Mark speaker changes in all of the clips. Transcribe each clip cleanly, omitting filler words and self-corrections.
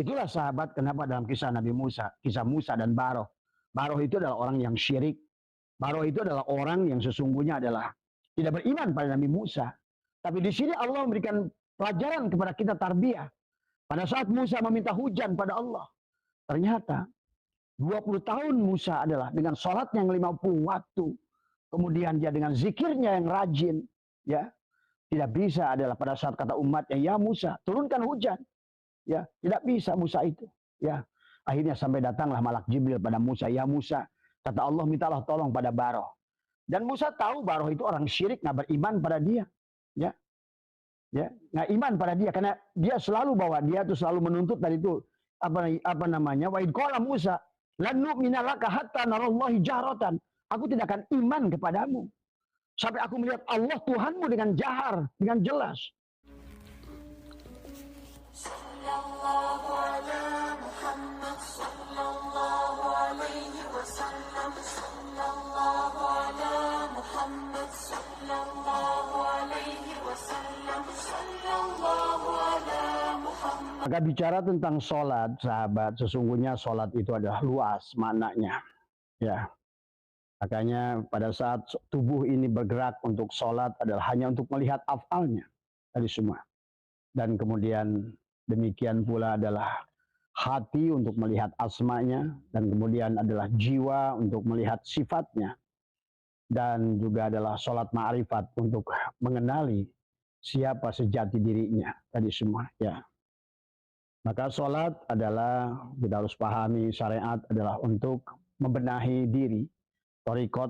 Speaker 1: Itulah sahabat kenapa dalam kisah Nabi Musa, kisah Musa dan Baroh. Baroh itu adalah orang yang syirik. Baroh itu adalah orang yang sesungguhnya adalah tidak beriman pada Nabi Musa. Tapi di sini Allah memberikan pelajaran kepada kita tarbiyah. Pada saat Musa meminta hujan pada Allah, ternyata 20 tahun Musa adalah dengan sholat yang 50 waktu. Kemudian dia dengan zikirnya yang rajin. Ya, tidak bisa adalah pada saat kata umatnya, ya Musa, turunkan hujan. Ya, tidak bisa Musa itu. Ya, akhirnya sampai datanglah malak Jibril pada Musa. Ya Musa, kata Allah, mintalah tolong pada Baroh. Dan Musa tahu Baroh itu orang syirik, nggak beriman pada dia. Ya, nggak iman pada dia karena dia selalu bahwa dia tuh selalu menuntut dari itu apa namanya wa id qala Musa lan nu'mina laka hatta narallahi jahratan. Aku tidak akan iman kepadamu sampai aku melihat Allah Tuhanmu dengan jahar, dengan jelas. Sallallahu ala Muhammad sallallahu alaihi wasallam sallallahu ala Muhammad sallallahu alaihi wasallam sallallahu ala Muhammad. Maka bicara tentang sholat, sahabat, sesungguhnya sholat itu adalah luas maknanya. Ya. Makanya pada saat tubuh ini bergerak untuk sholat adalah hanya untuk melihat afalnya tadi semua. Dan kemudian demikian pula adalah hati untuk melihat asmanya, dan kemudian adalah jiwa untuk melihat sifatnya, dan juga adalah sholat ma'rifat untuk mengenali siapa sejati dirinya tadi semua. Ya. Maka sholat adalah, kita harus pahami, syariat adalah untuk membenahi diri.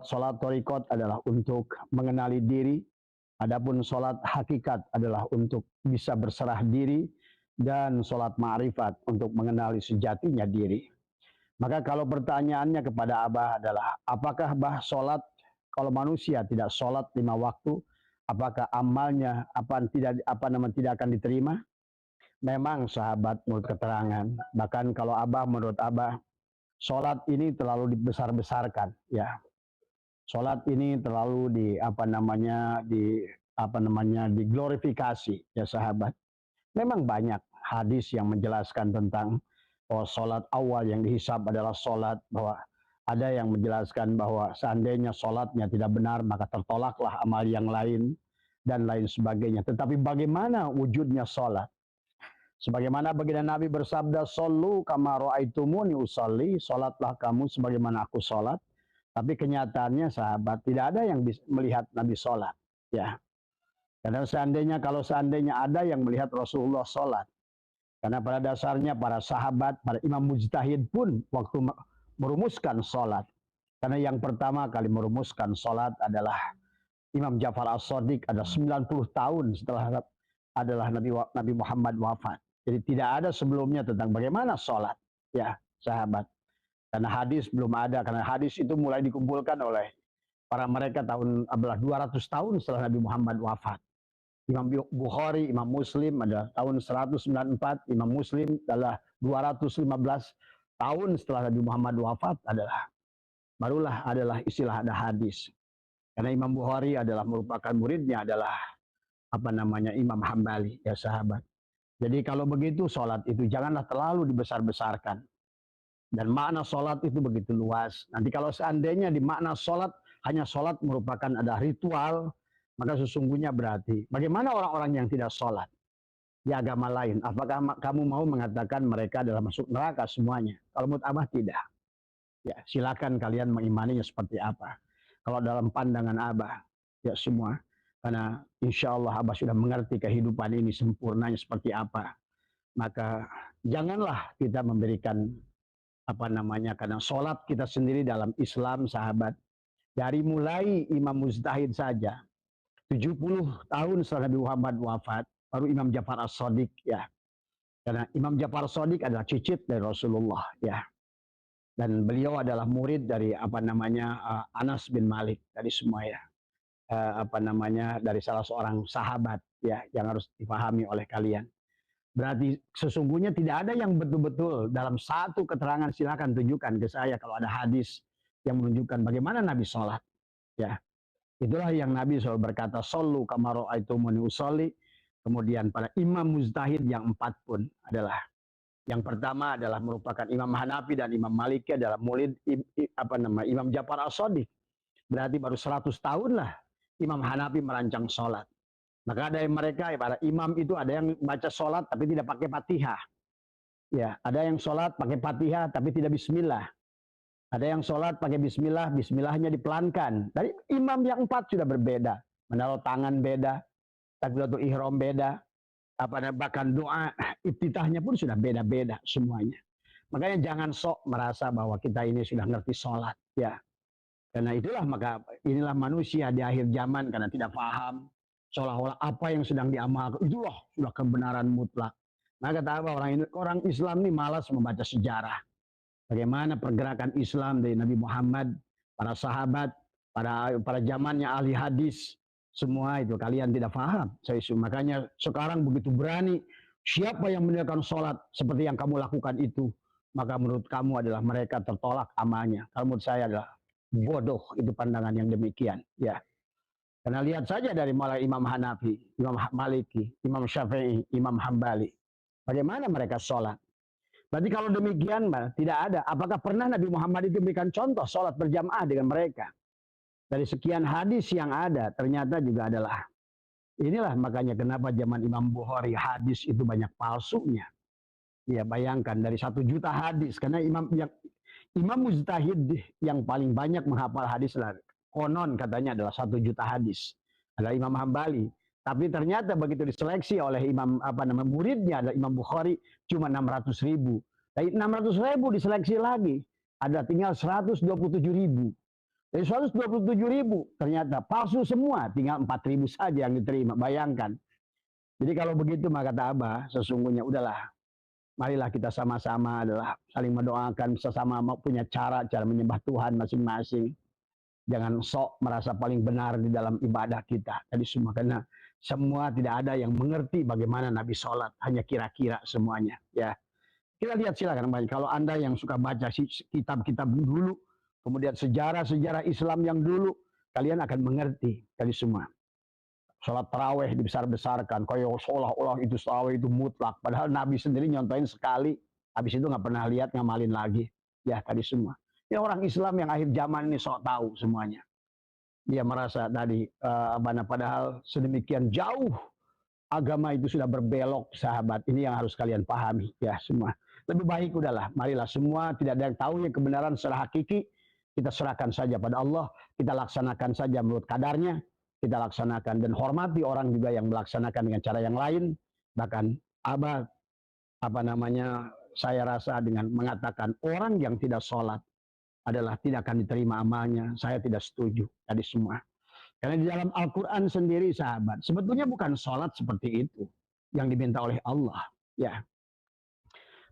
Speaker 1: Sholat torikot adalah untuk mengenali diri. Adapun sholat hakikat adalah untuk bisa berserah diri, dan sholat ma'rifat untuk mengenali sejatinya diri. Maka kalau pertanyaannya kepada Abah adalah, apakah Abah sholat kalau manusia tidak sholat 5 waktu, apakah amalnya tidak akan diterima? Memang sahabat menurut keterangan, bahkan kalau Abah menurut Abah, sholat ini terlalu dibesar-besarkan, ya. Sholat ini terlalu diglorifikasi, ya sahabat. Memang banyak hadis yang menjelaskan tentang sholat awal yang dihisab adalah sholat, bahwa ada yang menjelaskan bahwa seandainya sholatnya tidak benar maka tertolaklah amal yang lain dan lain sebagainya. Tetapi bagaimana wujudnya sholat? Sebagaimana baginda Nabi bersabda, "Shollu kama ra'aitumuni usolli," sholatlah kamu sebagaimana aku sholat. Tapi kenyataannya sahabat, tidak ada yang melihat Nabi sholat. Ya. Karena kalau seandainya ada yang melihat Rasulullah sholat. Karena pada dasarnya para sahabat, para imam mujtahid pun waktu merumuskan sholat. Karena yang pertama kali merumuskan sholat adalah Imam Ja'far As-Shadiq, ada 90 tahun setelah adalah Nabi Muhammad wafat. Jadi tidak ada sebelumnya tentang bagaimana sholat, ya sahabat. Karena hadis belum ada, karena hadis itu mulai dikumpulkan oleh para mereka tahun 200 tahun setelah Nabi Muhammad wafat. Imam Bukhari, Imam Muslim adalah tahun 194, Imam Muslim adalah 215 tahun setelah Nabi Muhammad wafat barulah istilah ada hadis. Karena Imam Bukhari adalah merupakan muridnya adalah Imam Hambali, ya sahabat. Jadi kalau begitu sholat itu janganlah terlalu dibesar-besarkan. Dan makna sholat itu begitu luas. Nanti kalau seandainya di makna sholat, hanya sholat merupakan ada ritual, maka sesungguhnya berarti bagaimana orang-orang yang tidak sholat di agama lain? Apakah kamu mau mengatakan mereka adalah masuk neraka semuanya? Kalau menurut Abah tidak. Ya, silakan kalian mengimaninya seperti apa. Kalau dalam pandangan Abah, ya semua. Karena insya Allah Abah sudah mengerti kehidupan ini sempurnanya seperti apa. Maka janganlah kita memberikan karena sholat kita sendiri dalam Islam sahabat. Dari mulai Imam Mujtahid saja. 70 tahun setelah Nabi Muhammad wafat, baru Imam Ja'far As-Shadiq, ya. Karena Imam Ja'far As-Shadiq adalah cicit dari Rasulullah, ya. Dan beliau adalah murid dari Anas bin Malik tadi semua, ya. Dari salah seorang sahabat, ya, yang harus dipahami oleh kalian. Berarti sesungguhnya tidak ada yang betul-betul dalam satu keterangan, silakan tunjukkan ke saya kalau ada hadis yang menunjukkan bagaimana Nabi sholat, ya. Itulah yang Nabi selalu berkata, "Shollu kama ra'aitumuni usolli." Kemudian pada imam mujtahid yang 4 pun adalah Yang pertama adalah merupakan Imam Hanafi dan Imam Maliki adalah murid Imam Ja'far As-Shadiq. Berarti baru 100 tahun lah Imam Hanafi merancang sholat. Maka ada yang mereka, para imam itu ada yang baca sholat tapi tidak pakai Fatihah. Ya, ada yang sholat pakai Fatihah tapi tidak bismillah. Ada yang sholat pakai bismillah, bismillahnya dipelankan. Dari imam yang 4 sudah berbeda. Menaruh tangan beda, takbiratul ihram beda, bahkan doa iftitahnya pun sudah beda-beda semuanya. Makanya jangan sok merasa bahwa kita ini sudah ngerti sholat. Ya, karena itulah maka inilah manusia di akhir zaman karena tidak paham seolah-olah apa yang sedang diamalkan itulah sudah kebenaran mutlak. Maka kata apa orang Islam ini malas membaca sejarah. Bagaimana pergerakan Islam dari Nabi Muhammad, para sahabat, para zamannya ahli hadis, semua itu kalian tidak paham. Makanya sekarang begitu berani, siapa yang meninggalkan sholat seperti yang kamu lakukan itu, maka menurut kamu adalah mereka tertolak amalnya. Kalau menurut saya adalah bodoh itu pandangan yang demikian. Ya, karena lihat saja dari mulai Imam Hanafi, Imam Maliki, Imam Syafi'i, Imam Hambali, bagaimana mereka sholat. Berarti kalau demikian tidak ada. Apakah pernah Nabi Muhammad itu memberikan contoh sholat berjamaah dengan mereka? Dari sekian hadis yang ada, ternyata juga adalah inilah makanya kenapa zaman Imam Bukhari hadis itu banyak palsunya. Ya bayangkan dari 1 juta hadis karena Imam Mujtahid yang paling banyak menghafal hadis lah. Konon katanya adalah 1 juta hadis. Adalah Imam Hambali. Tapi ternyata begitu diseleksi oleh muridnya adalah Imam Bukhari cuma 600.000. Dari 600.000 diseleksi lagi ada tinggal 127.000. Dari 127.000 ternyata palsu semua, tinggal 4.000 saja yang diterima. Bayangkan. Jadi kalau begitu maka kata Abah sesungguhnya udahlah. Marilah kita sama-sama adalah saling mendoakan sesama punya cara menyembah Tuhan masing-masing. Jangan sok merasa paling benar di dalam ibadah kita. Tadi semua karena semua tidak ada yang mengerti bagaimana Nabi sholat, hanya kira-kira semuanya. Ya, kita lihat silakan. Kalau Anda yang suka baca kitab-kitab dulu, kemudian sejarah-sejarah Islam yang dulu, kalian akan mengerti tadi semua. Sholat taraweh dibesar-besarkan, kayak seolah-olah itu taraweh itu mutlak. Padahal Nabi sendiri nyontoin sekali, habis itu nggak pernah lihat ngamalin lagi. Ya tadi semua. Ya orang Islam yang akhir zaman ini sok tahu semuanya. Dia merasa tadi padahal sedemikian jauh agama itu sudah berbelok, sahabat. Ini yang harus kalian pahami ya semua. Lebih baik udahlah, marilah semua tidak ada yang tahu yang kebenaran secara hakiki. Kita serahkan saja pada Allah, kita laksanakan saja menurut kadarnya, kita laksanakan dan hormati orang juga yang melaksanakan dengan cara yang lain. Bahkan saya rasa dengan mengatakan orang yang tidak sholat adalah tidak akan diterima amalnya, saya tidak setuju tadi semua. Karena di dalam Al-Quran sendiri sahabat, sebetulnya bukan sholat seperti itu yang diminta oleh Allah. Ya,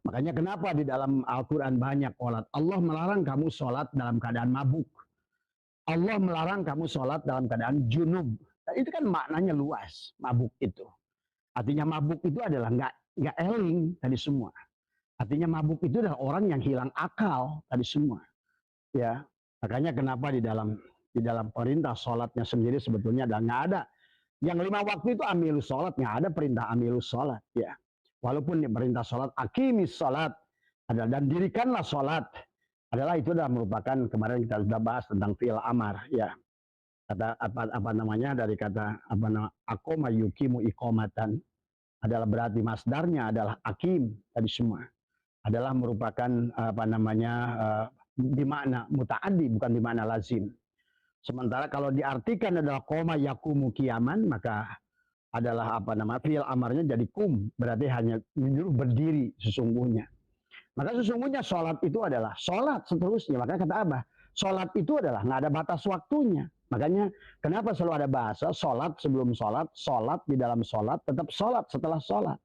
Speaker 1: makanya kenapa di dalam Al-Quran banyak sholat. Allah melarang kamu sholat dalam keadaan mabuk. Allah melarang kamu sholat dalam keadaan junub. Dan itu kan maknanya luas, mabuk itu. Artinya mabuk itu adalah nggak eling tadi semua. Artinya mabuk itu adalah orang yang hilang akal tadi semua. Ya, makanya kenapa di dalam perintah sholatnya sendiri sebetulnya nggak ada. Yang 5 waktu itu amilus sholat, nggak ada perintah amilus sholat. Ya, walaupun perintah sholat akimis sholat adalah dan dirikanlah sholat adalah itu adalah merupakan kemarin kita sudah bahas tentang fi'il amar. Ya, kata dari kata akoma yukimu iqomatan adalah berarti masdarnya adalah akim tadi semua adalah merupakan di makna mutaaddi bukan di makna lazim. Sementara kalau diartikan adalah koma yakumu kiaman maka adalah fi'il amarnya jadi kum berarti hanya menyuruh berdiri sesungguhnya. Maka sesungguhnya sholat itu adalah sholat seterusnya. Maka kata Abah, sholat itu adalah nggak ada batas waktunya. Makanya kenapa selalu ada bahasa sholat sebelum sholat, sholat di dalam sholat, tetap sholat setelah sholat.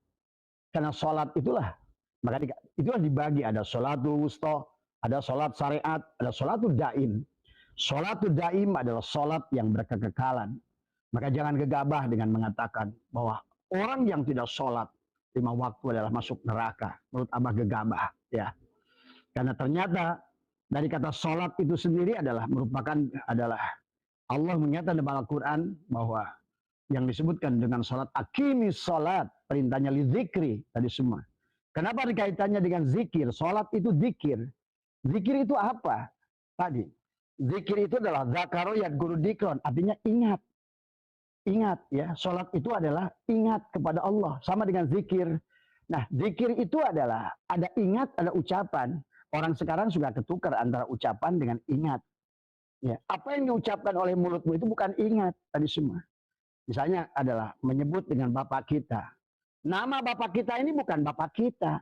Speaker 1: Karena sholat itulah, maka itulah dibagi ada sholatul wusta, ada sholat syariat, ada sholatul daim. Sholatul daim adalah sholat yang berkekekalan. Maka jangan gegabah dengan mengatakan bahwa orang yang tidak sholat 5 waktu adalah masuk neraka. Menurut Abah gegabah. Ya. Karena ternyata dari kata sholat itu sendiri adalah Allah menyatakan dalam Al-Quran bahwa yang disebutkan dengan sholat akimis sholat perintahnya lidzikri tadi semua Kenapa dikaitannya dengan zikir? Sholat itu zikir. Zikir itu apa? Tadi, zikir itu adalah zakaro yadguru dikron, artinya ingat. Ingat ya, sholat itu adalah ingat kepada Allah, sama dengan zikir. Nah, zikir itu adalah ada ingat, ada ucapan. Orang sekarang sudah ketukar antara ucapan dengan ingat. Ya, apa yang diucapkan oleh mulutmu itu bukan ingat tadi semua. Misalnya adalah menyebut dengan bapak kita. Nama bapak kita ini bukan bapak kita.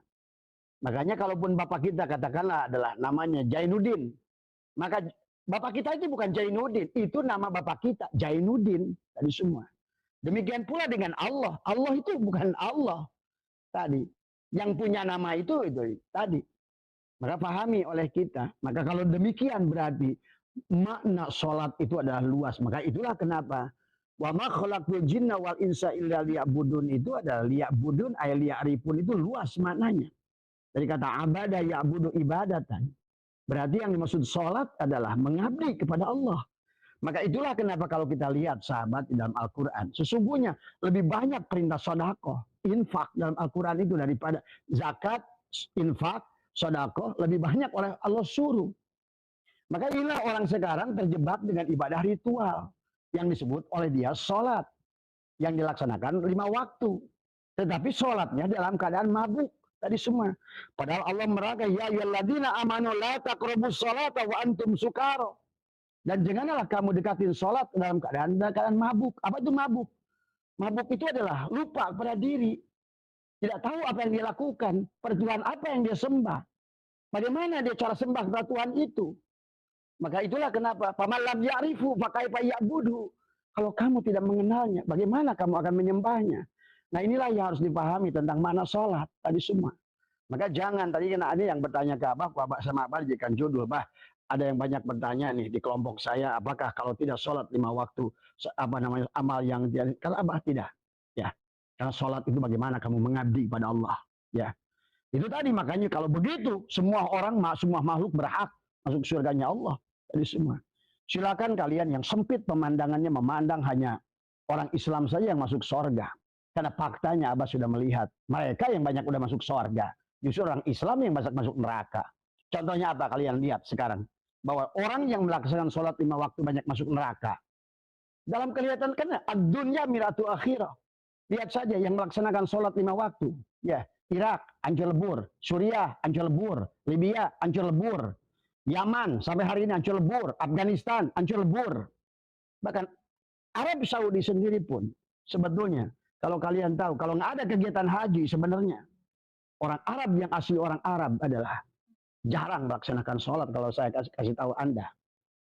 Speaker 1: Makanya kalaupun bapak kita katakanlah adalah namanya Jainuddin, maka bapak kita itu bukan Jainuddin, itu nama bapak kita, Jainuddin tadi semua. Demikian pula dengan Allah. Allah itu bukan Allah tadi. Yang punya nama itu tadi. Maka pahami oleh kita. Maka kalau demikian berarti makna sholat itu adalah luas. Maka itulah kenapa wa ma khalaqtul jinna wal insa illa liya'budun itu adalah liya'budun ay liya'rifun itu luas maknanya. Dari kata abada ya'budu ibadatan. Berarti yang dimaksud sholat adalah mengabdi kepada Allah. Maka itulah kenapa kalau kita lihat sahabat di dalam Al-Quran. Sesungguhnya lebih banyak perintah sodakoh, infak dalam Al-Quran itu daripada zakat, infak, sodakoh. Lebih banyak oleh Allah suruh. Maka inilah orang sekarang terjebak dengan ibadah ritual. Yang disebut oleh dia sholat. Yang dilaksanakan 5 waktu. Tetapi sholatnya dalam keadaan mabuk. Tadi semua. Padahal Allah merangkai, ya ayyuhalladzina amanu la taqrabus sholata wa antum sukara. Dan janganlah kamu dekatin sholat dalam keadaan mabuk. Apa itu mabuk? Mabuk itu adalah lupa pada diri. Tidak tahu apa yang dia lakukan. Pertuhan apa yang dia sembah. Bagaimana dia cara sembah kepada Tuhan itu. Maka itulah kenapa. Faman lam ya'rifu fakaifa ya'budu. Kalau kamu tidak mengenalnya, bagaimana kamu akan menyembahnya? Nah inilah yang harus dipahami tentang mana sholat tadi semua. Maka jangan, tadi ada yang bertanya ke Abah sama Abah dijadikan judul, Bah. Ada yang banyak bertanya nih di kelompok saya, apakah kalau tidak sholat 5 waktu, apa namanya amal yang dia, kalau Abah tidak, ya, karena sholat itu bagaimana kamu mengabdi pada Allah, ya, itu tadi makanya kalau begitu semua orang, semua makhluk berhak masuk surganya Allah, tadi semua. Silakan kalian yang sempit pemandangannya memandang hanya orang Islam saja yang masuk surga, karena faktanya Abah sudah melihat mereka yang banyak udah masuk surga, justru orang Islam yang banyak masuk neraka. Contohnya apa kalian lihat sekarang? Bahwa orang yang melaksanakan sholat 5 waktu banyak masuk neraka. Dalam kelihatan kan ad-dunya miratu akhirah. Lihat saja yang melaksanakan sholat 5 waktu. Ya, Irak, hancur lebur. Suriah, hancur lebur. Libya, hancur lebur. Yaman, sampai hari ini hancur lebur. Afghanistan, hancur lebur. Bahkan Arab Saudi sendiri pun sebetulnya, kalau kalian tahu, kalau nggak ada kegiatan haji sebenarnya, orang Arab yang asli orang Arab adalah jarang melaksanakan sholat kalau saya kasih tahu Anda.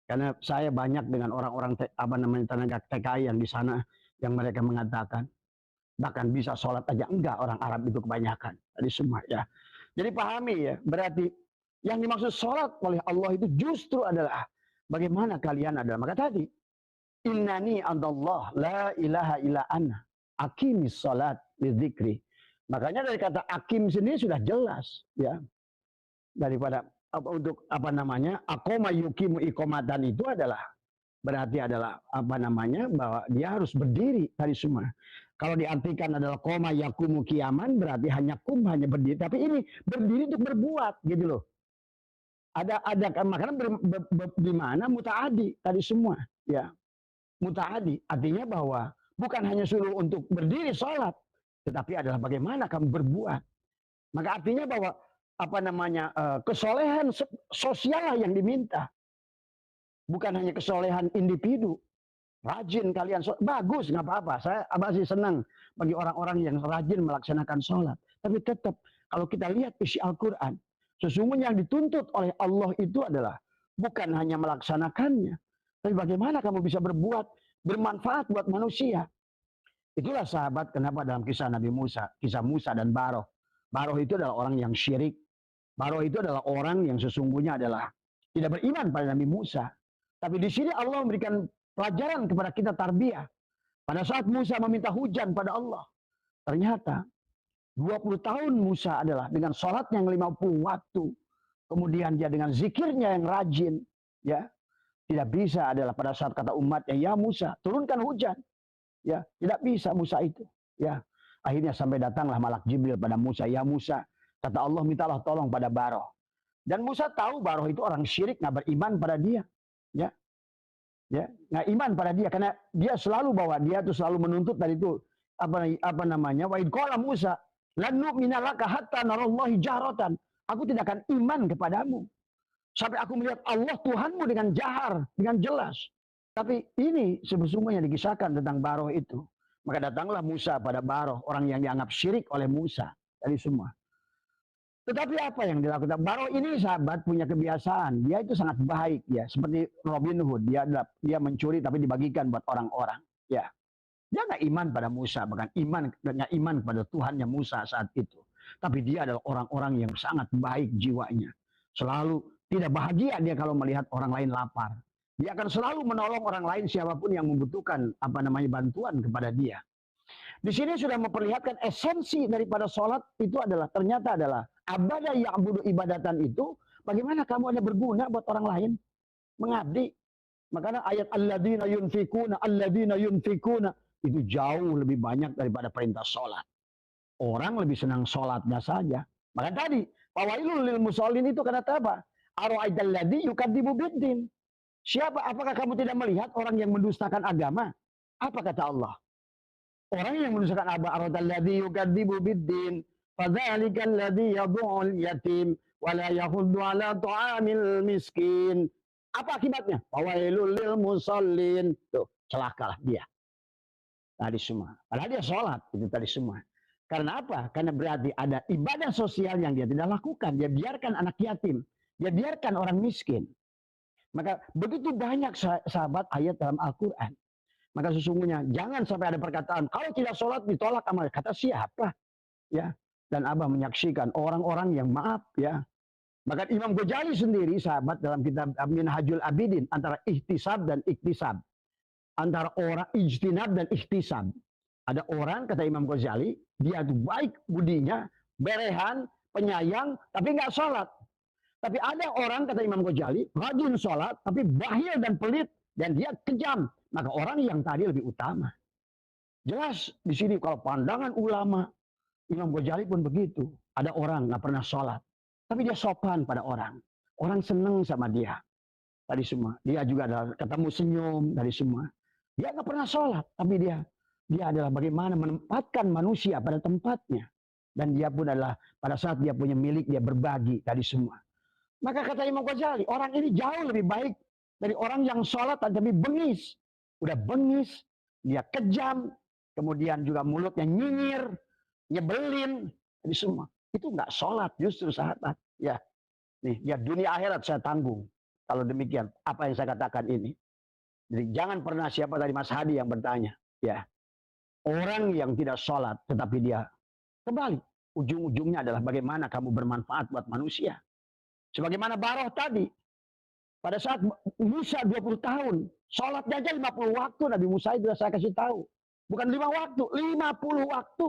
Speaker 1: Karena saya banyak dengan orang-orang tenaga TKI yang di sana yang mereka mengatakan bahkan bisa sholat aja enggak orang Arab itu kebanyakan. Tadi semua ya. Jadi pahami ya, berarti yang dimaksud sholat oleh Allah itu justru adalah bagaimana kalian adalah. Maka tadi innani andallah la ilaha illa ana aqimis sholat lidzikri. Makanya dari kata akim sendiri sudah jelas ya. Daripada untuk apa namanya akoma yukimu ikomatan itu adalah berarti adalah apa namanya bahwa dia harus berdiri tadi semua. Kalau diartikan adalah koma yakumu kiaman berarti hanya berdiri, tapi ini berdiri untuk berbuat gitu loh. Ada makanya di mana mutaadi tadi semua ya. Mutaadi artinya bahwa bukan hanya suruh untuk berdiri sholat, tetapi adalah bagaimana kamu berbuat. Maka artinya bahwa apa namanya kesolehan sosial yang diminta, bukan hanya kesolehan individu. Rajin kalian bagus nggak apa-apa, saya masih senang bagi orang-orang yang rajin melaksanakan sholat. Tapi tetap kalau kita lihat isi Al-Quran, sesungguhnya yang dituntut oleh Allah itu adalah bukan hanya melaksanakannya, tapi bagaimana kamu bisa berbuat bermanfaat buat manusia. Itulah sahabat kenapa dalam kisah Nabi Musa, kisah Musa dan Baroh. Baroh itu adalah orang yang syirik. Baroh itu adalah orang yang sesungguhnya adalah tidak beriman pada Nabi Musa. Tapi di sini Allah memberikan pelajaran kepada kita tarbiyah. Pada saat Musa meminta hujan pada Allah, ternyata 20 tahun Musa adalah dengan sholat yang 50 waktu. Kemudian dia dengan zikirnya yang rajin. Ya, tidak bisa adalah pada saat kata umatnya, ya Musa, turunkan hujan. Ya, tidak bisa Musa itu. Ya, akhirnya sampai datanglah malak Jibril pada Musa, ya Musa, Kata Allah, mintalah tolong pada Baroh. Dan Musa tahu Baroh itu orang syirik, nggak beriman pada dia. Ya, nggak iman pada dia karena dia selalu dia tuh selalu menuntut dari itu apa namanya, wa id qala Musa lan nu'mina laka hatta narallahi jahratan. Aku tidak akan iman kepadamu sampai aku melihat Allah Tuhanmu dengan jahar, dengan jelas. Tapi ini sesungguhnya dikisahkan tentang Baroh itu. Maka datanglah Musa pada Baroh, orang yang dianggap syirik oleh Musa dari semua. Tetapi apa yang dilakukan? Baroh ini sahabat punya kebiasaan. Dia itu sangat baik ya, seperti Robin Hood. Dia mencuri tapi dibagikan buat orang-orang. Ya, dia nggak iman pada Musa, bahkan nggak iman pada Tuhannya Musa saat itu. Tapi dia adalah orang-orang yang sangat baik jiwanya. Selalu tidak bahagia dia kalau melihat orang lain lapar. Dia akan selalu menolong orang lain siapapun yang membutuhkan bantuan kepada dia. Di sini sudah memperlihatkan esensi daripada sholat itu ternyata adalah abada ya'budu ibadatan itu, bagaimana kamu ada berguna buat orang lain, mengabdi. Makanya ayat alladzina yunfikuna itu jauh lebih banyak daripada perintah sholat. Orang lebih senang sholatnya saja. Maka tadi fawailul lil musallin itu kata apa? Ara'aital ladzi yukadzibu biddin. Apakah kamu tidak melihat orang yang mendustakan agama? Apa kata Allah? Orang yang mendustakan ara'aital ladzi yukadzibu biddin, fadzalikal ladzi yad'ul yatim wa la yahuddu 'ala ta'amil miskin. Apa akibatnya? Fawailul lil musallin. Tuh, celakalah dia. Tadi semua. Padahal dia sholat itu tadi semua. Karena apa? Karena berarti ada ibadah sosial yang dia tidak lakukan. Dia biarkan anak yatim. Dia biarkan orang miskin. Maka begitu banyak sahabat ayat dalam Al-Quran. Maka sesungguhnya jangan sampai ada perkataan, kalau tidak sholat ditolak amal. Kata siapa? Ya. Dan Abah menyaksikan orang-orang yang maaf ya. Bahkan Imam Ghazali sendiri sahabat dalam kitab Minhajul Abidin antara ihtisab dan iktisab. Antara orang ijtinab dan ihtisab. Ada orang kata Imam Ghazali, dia itu baik budinya, berehan, penyayang, tapi nggak sholat. Tapi ada orang kata Imam Ghazali, rajin sholat, tapi bahil dan pelit, dan dia kejam. Maka orang yang tadi lebih utama. Jelas di sini kalau pandangan ulama, Imam Ghazali pun begitu. Ada orang nggak pernah sholat, tapi dia sopan pada orang. Orang seneng sama dia. Tadi semua. Dia juga ada ketemu senyum dari semua. Dia nggak pernah sholat, tapi dia adalah bagaimana menempatkan manusia pada tempatnya. Dan dia pun adalah pada saat dia punya milik, dia berbagi tadi semua. Maka kata Imam Ghazali, orang ini jauh lebih baik dari orang yang sholat tapi bengis. Udah bengis, dia kejam, kemudian juga mulutnya nyinyir, nyebelin, tadi semua. Itu nggak sholat justru sahabat. Ya, nih, ya dunia akhirat saya tanggung. Kalau demikian, apa yang saya katakan ini. Jadi jangan pernah siapa tadi Mas Hadi yang bertanya. Ya, orang yang tidak sholat tetapi dia kembali. Ujung-ujungnya adalah bagaimana kamu bermanfaat buat manusia. Sebagaimana Baroh tadi. Pada saat Musa 20 tahun. Sholatnya aja 50 waktu. Nabi Musa itu saya kasih tahu. Bukan 5 waktu. 50 waktu.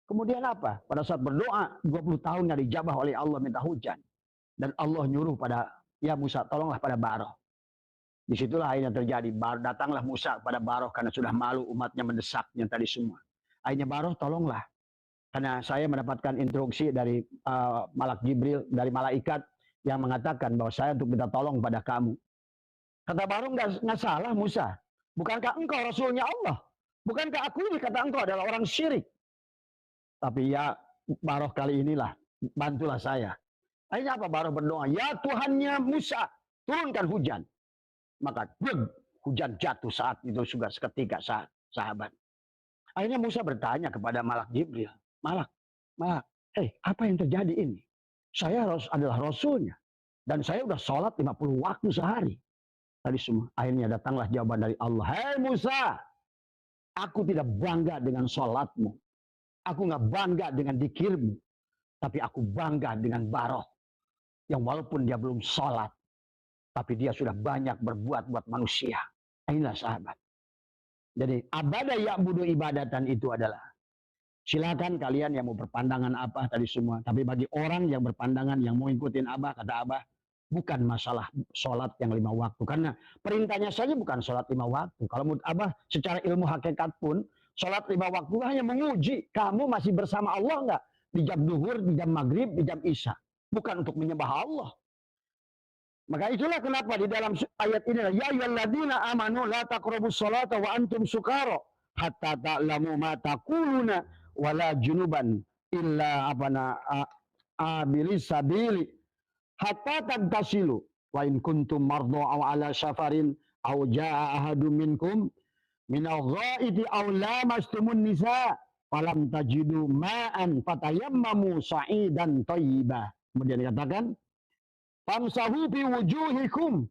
Speaker 1: Kemudian apa? Pada saat berdoa 20 tahun yang dijabah oleh Allah minta hujan. Dan Allah nyuruh pada ya Musa tolonglah pada Baroh. Disitulah akhirnya terjadi. Datanglah Musa pada Baroh karena sudah malu umatnya mendesaknya tadi semua. Akhirnya Baroh tolonglah. Karena saya mendapatkan instruksi dari Malak Jibril, dari malaikat yang mengatakan bahwa saya untuk minta tolong pada kamu. Kata Baroh, nggak salah Musa. Bukankah engkau Rasulnya Allah? Bukankah aku ini kata engkau adalah orang syirik? Tapi ya Baroh kali inilah, bantulah saya. Akhirnya apa Baroh berdoa? Ya Tuhannya Musa, turunkan hujan. Maka hujan jatuh saat itu juga seketika sahabat. Akhirnya Musa bertanya kepada Malak Jibril. Malak, apa yang terjadi ini? Saya adalah Rasulnya. Dan saya sudah sholat 50 waktu sehari. Tadi semua. Akhirnya datanglah jawaban dari Allah. Hei Musa, aku tidak bangga dengan sholatmu. Aku nggak bangga dengan dikirmu. Tapi aku bangga dengan Baroh. Yang walaupun dia belum sholat. Tapi dia sudah banyak berbuat buat manusia. Inilah sahabat. Jadi abada ya'budu ibadatan itu adalah. Silakan kalian yang mau berpandangan apa tadi semua. Tapi bagi orang yang berpandangan yang mau ikutin Abah, kata Abah, bukan masalah sholat yang 5 waktu. Karena perintahnya saja bukan sholat 5 waktu. Kalau menurut Abah secara ilmu hakikat pun, sholat 5 waktu hanya menguji kamu masih bersama Allah enggak. di jam duhur, di jam maghrib, di jam isya. Bukan untuk menyembah Allah. Maka itulah kenapa di dalam ayat ini, ya ayyuhalladzina amanu la taqrabus sholata wa antum sukara hatta ta'lamu ma taquluna wala junuban illa abilis sabili hatta tagtasilu wa in kuntum mardu aw ala safarin aw jaa ahadum minkum minal ghaiti aw lamastumun nisa falam tajidu ma'an fatayammamu sa'idan thayyiba. Kemudian dikatakan famsahu bi wujuhikum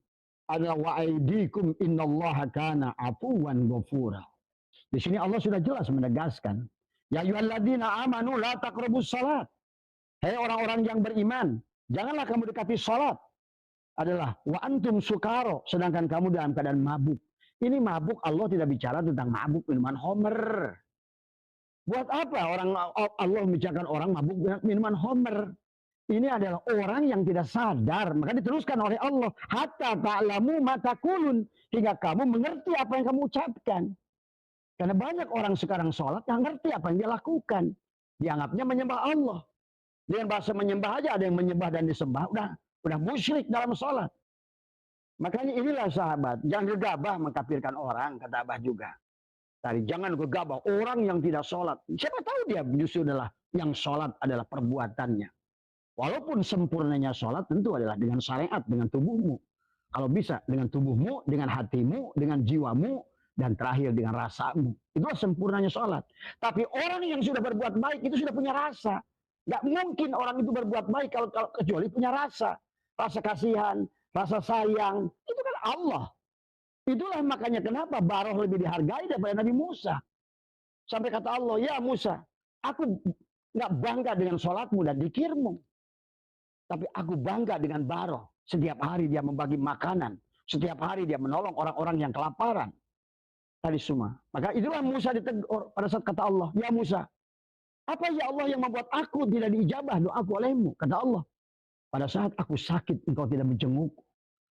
Speaker 1: wa aydikum innallaha kana afuwan ghafura. Di sini Allah sudah jelas menegaskan, ya ayyuhalladzina amanu la taqrabus salat. Hei orang-orang yang beriman, janganlah kamu dekati salat. Adalah wa antum sukaro, sedangkan kamu dalam keadaan mabuk. Ini mabuk, Allah tidak bicara tentang mabuk minuman homer. Buat apa Allah membicarakan orang mabuk minuman homer? Ini adalah orang yang tidak sadar. Maka diteruskan oleh Allah. Hatta ta'lamu ma taqulun. Hingga kamu mengerti apa yang kamu ucapkan. Karena banyak orang sekarang sholat yang ngerti apa yang dia lakukan. Dianggapnya menyembah Allah. Dengan bahasa menyembah aja ada yang menyembah dan disembah. Udah musyrik dalam sholat. Makanya inilah sahabat. Jangan gegabah mengkafirkan orang. Kata Abah juga. Tadi jangan gegabah. Orang yang tidak sholat. Siapa tahu dia justru adalah yang sholat adalah perbuatannya. Walaupun sempurnanya sholat tentu adalah dengan syariat, dengan tubuhmu. Kalau bisa dengan tubuhmu, dengan hatimu, dengan jiwamu, dan terakhir dengan rasamu. Itulah sempurnanya sholat. Tapi orang yang sudah berbuat baik itu sudah punya rasa. Gak mungkin orang itu berbuat baik kalau kecuali punya rasa. Rasa kasihan, rasa sayang. Itu kan Allah. Itulah makanya kenapa Baroh lebih dihargai daripada Nabi Musa. Sampai kata Allah, ya Musa, aku gak bangga dengan sholatmu dan dikirmu. Tapi aku bangga dengan Baroh. Setiap hari dia membagi makanan. Setiap hari dia menolong orang-orang yang kelaparan. Tadi semua. Maka itulah Musa ditegur pada saat kata Allah. Ya Musa, apa ya Allah yang membuat aku tidak diijabah doaku olehmu? Kata Allah. Pada saat aku sakit, engkau tidak menjengukku.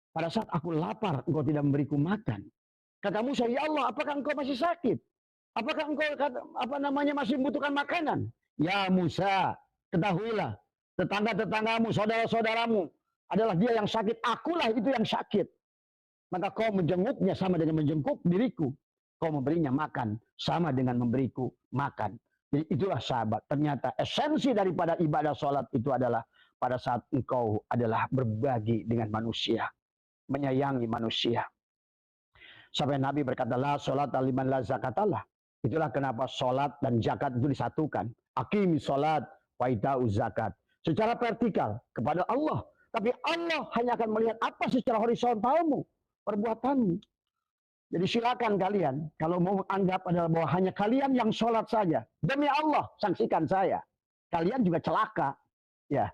Speaker 1: Pada saat aku lapar, engkau tidak memberiku makan. Kata Musa, ya Allah, apakah engkau masih sakit? Apakah engkau masih membutuhkan makanan? Ya Musa, ketahuilah. Tetangga-tetanggamu, saudara-saudaramu adalah dia yang sakit, akulah itu yang sakit. Maka kau menjenguknya sama dengan menjenguk diriku. Kau memberinya makan sama dengan memberiku makan. Jadi itulah sahabat. Ternyata esensi daripada ibadah sholat itu adalah pada saat engkau adalah berbagi dengan manusia. Menyayangi manusia. Sampai Nabi berkata, la sholat liman la zakatallah. Itulah kenapa sholat dan zakat itu disatukan. Aqimi sholat wa ita'u zakat. Secara vertikal kepada Allah. Tapi Allah hanya akan melihat apa secara horizontalmu. Perbuatanmu. Jadi silakan kalian. Kalau mau anggap adalah bahwa hanya kalian yang sholat saja. Demi Allah, sanksikan saya. Kalian juga celaka. Ya.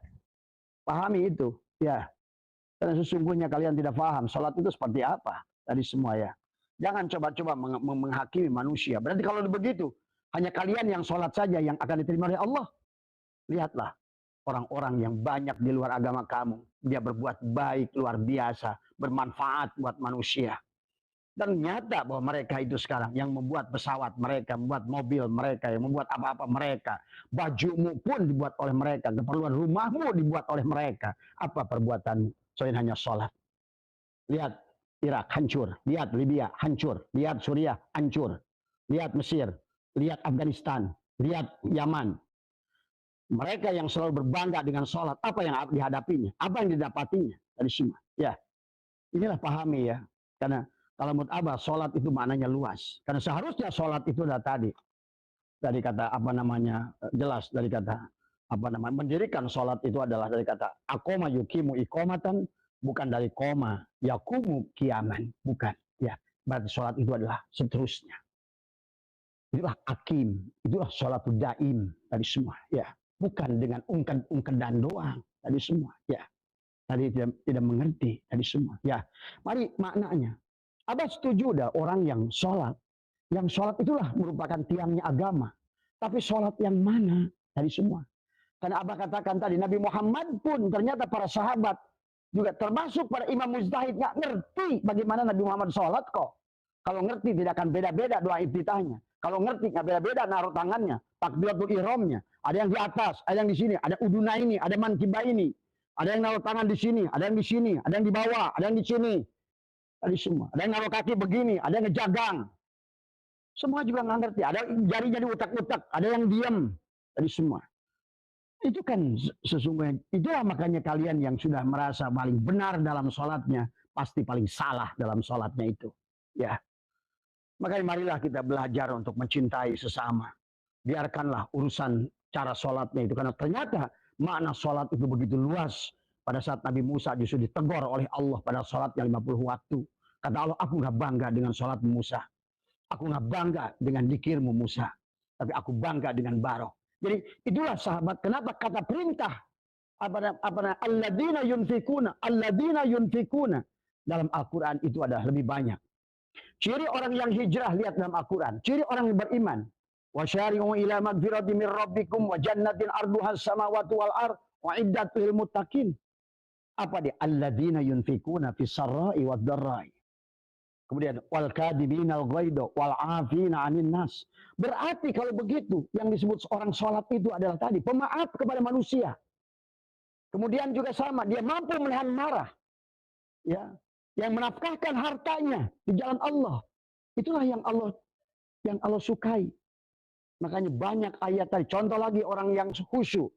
Speaker 1: Pahami itu. Ya. Karena sesungguhnya kalian tidak paham. Sholat itu seperti apa. Tadi semua ya. Jangan coba-coba menghakimi manusia. Berarti kalau begitu. Hanya kalian yang sholat saja yang akan diterima oleh Allah. Lihatlah. Orang-orang yang banyak di luar agama kamu. Dia berbuat baik luar biasa. Bermanfaat buat manusia. Dan nyata bahwa mereka itu sekarang yang membuat pesawat mereka. Membuat mobil mereka. Yang membuat apa-apa mereka. Bajumu pun dibuat oleh mereka. Keperluan rumahmu dibuat oleh mereka. Apa perbuatanmu? Selain hanya sholat. Lihat Irak hancur. Lihat Libya hancur. Lihat Suriah hancur. Lihat Mesir. Lihat Afghanistan. Lihat Yaman. Mereka yang selalu berbangga dengan sholat, apa yang dihadapinya, apa yang didapatinya dari semua. Ya, inilah pahami ya. Karena kalau menurut Abah, sholat itu maknanya luas. Karena seharusnya sholat itu adalah tadi. Dari kata jelas dari kata mendirikan sholat itu adalah dari kata akoma yukimu ikomatan, bukan dari koma yakumu kiaman, bukan. Ya, berarti sholat itu adalah seterusnya. Itulah akim, itulah sholat daim dari semua. Ya. Bukan dengan ungkedan doang tadi semua ya. Tadi tidak mengerti tadi semua ya. Mari maknanya. Abah setuju dah orang yang sholat. Yang sholat itulah merupakan tiangnya agama. Tapi sholat yang mana tadi semua. Karena Abah katakan tadi Nabi Muhammad pun ternyata para sahabat juga termasuk para imam mujtahid nggak ngerti bagaimana Nabi Muhammad sholat kok. Kalau ngerti tidak akan beda-beda doa iftitahnya. Kalau ngerti nggak beda-beda naruh tangannya, takbiratul ihramnya. ada yang di atas, ada yang di sini, ada uduna ini, ada mankiba ini, ada yang naruh tangan di sini, ada yang di sini, ada yang di bawah, ada yang di sini, tadi semua. Ada yang naruh kaki begini, ada yang ngejagang. Semua juga nggak ngerti. Ada jarinya di utak-utak, ada yang diam, tadi semua. Itu kan sesungguhnya, itulah makanya kalian yang sudah merasa paling benar dalam sholatnya, pasti paling salah dalam sholatnya itu. Ya, makanya marilah kita belajar untuk mencintai sesama. Biarkanlah urusan cara sholatnya itu, karena ternyata makna sholat itu begitu luas. Pada saat Nabi Musa justru ditegur oleh Allah pada sholatnya 50 waktu. Kata Allah, aku nggak bangga dengan sholat Musa. Aku nggak bangga dengan dikirmu Musa. Tapi aku bangga dengan Baroh. Jadi itulah sahabat, kenapa kata perintah alladzina yunfikuna dalam Al-Quran itu adalah lebih banyak. Ciri orang yang hijrah, lihat dalam Al-Quran. Ciri orang yang beriman. Wasyari'u ila magfirati min rabbikum wa jannatin arduha samawati wal ard wa iddat lil muttaqin. Apa dia? Alladzina yunfikuna fis sarra'i wad dharra'i. Kemudian wal kadhiminal ghaidha wal 'afina 'anil nas. Berarti kalau begitu yang disebut seorang sholat itu adalah tadi pemaaf kepada manusia. Kemudian juga sama, dia mampu menahan marah. Ya, yang menafkahkan hartanya di jalan Allah. Itulah yang Allah sukai. Makanya banyak ayat tadi. Contoh lagi orang yang khusyuk.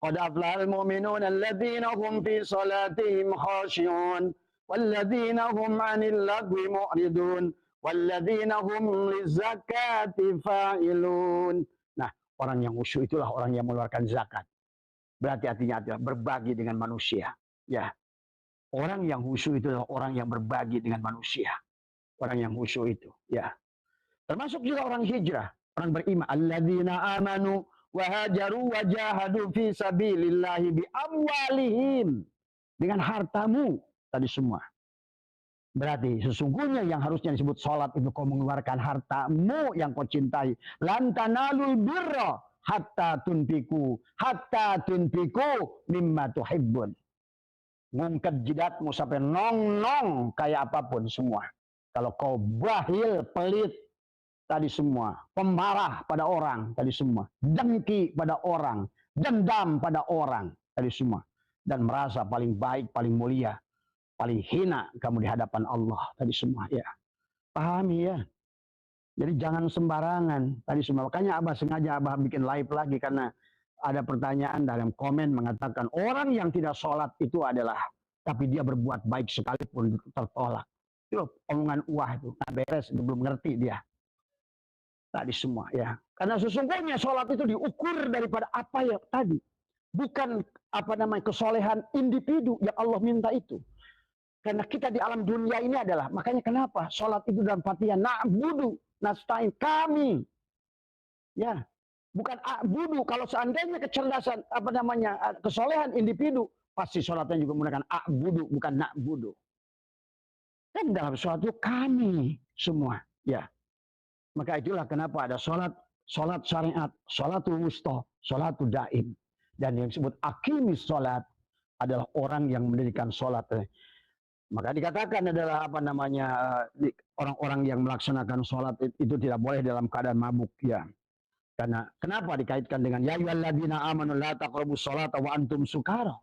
Speaker 1: Qad aflahal mu'minun alladzina hum fi salatihim khashi'un walladzina hum 'anil lagwi mu'ridun walladzina hum lizakati fa'ilun. Nah, orang yang khusyuk itulah orang yang mengeluarkan zakat. Berarti artinya adalah berbagi dengan manusia. Ya. Orang yang khusyuk itu adalah orang yang berbagi dengan manusia. Orang yang khusyuk itu, ya. Termasuk juga orang hijrah, orang beriman. Alladzina amanu wa hajaru wa jahadu fi sabilillahi bi amwalihim. Dengan hartamu tadi semua. Berarti sesungguhnya yang harusnya disebut sholat itu kau mengeluarkan hartamu yang kau cintai. Lan tanalul birra hatta tunfiku mimma tuhibbun. Ngungket jidatmu sampai nong-nong kayak apapun semua. Kalau kau bahil, pelit, tadi semua. Pemarah pada orang, tadi semua. Dengki pada orang. Dendam pada orang, tadi semua. Dan merasa paling baik, paling mulia. Paling hina kamu di hadapan Allah, tadi semua. Ya, pahami ya. Jadi jangan sembarangan, tadi semua. Makanya Abah sengaja bikin live lagi. Karena ada pertanyaan dalam komen mengatakan orang yang tidak sholat itu adalah, tapi dia berbuat baik sekalipun tertolak. Itu omongan itu, nah beres, itu belum ngerti dia. Tadi semua ya. Karena sesungguhnya sholat itu diukur daripada apa ya tadi. Bukan kesolehan individu yang Allah minta itu. Karena kita di alam dunia ini adalah, makanya kenapa sholat itu dalam Fatihah na'budu nasta'in, kami. Ya. Bukan a'budu. Kalau seandainya kecerdasan kesolehan individu, pasti sholatnya juga menggunakan a'budu, bukan na'budu. Dan dalam sholat itu kami semua, ya. Maka itulah kenapa ada sholat syariat, sholatul wusta, sholatul daim. Dan yang disebut akimis sholat adalah orang yang mendirikan sholat. Maka dikatakan adalah orang-orang yang melaksanakan sholat itu tidak boleh dalam keadaan mabuk, ya. Karena kenapa dikaitkan dengan ya ayyuhalladzina amanu la taqrabus sholata wa antum sukara.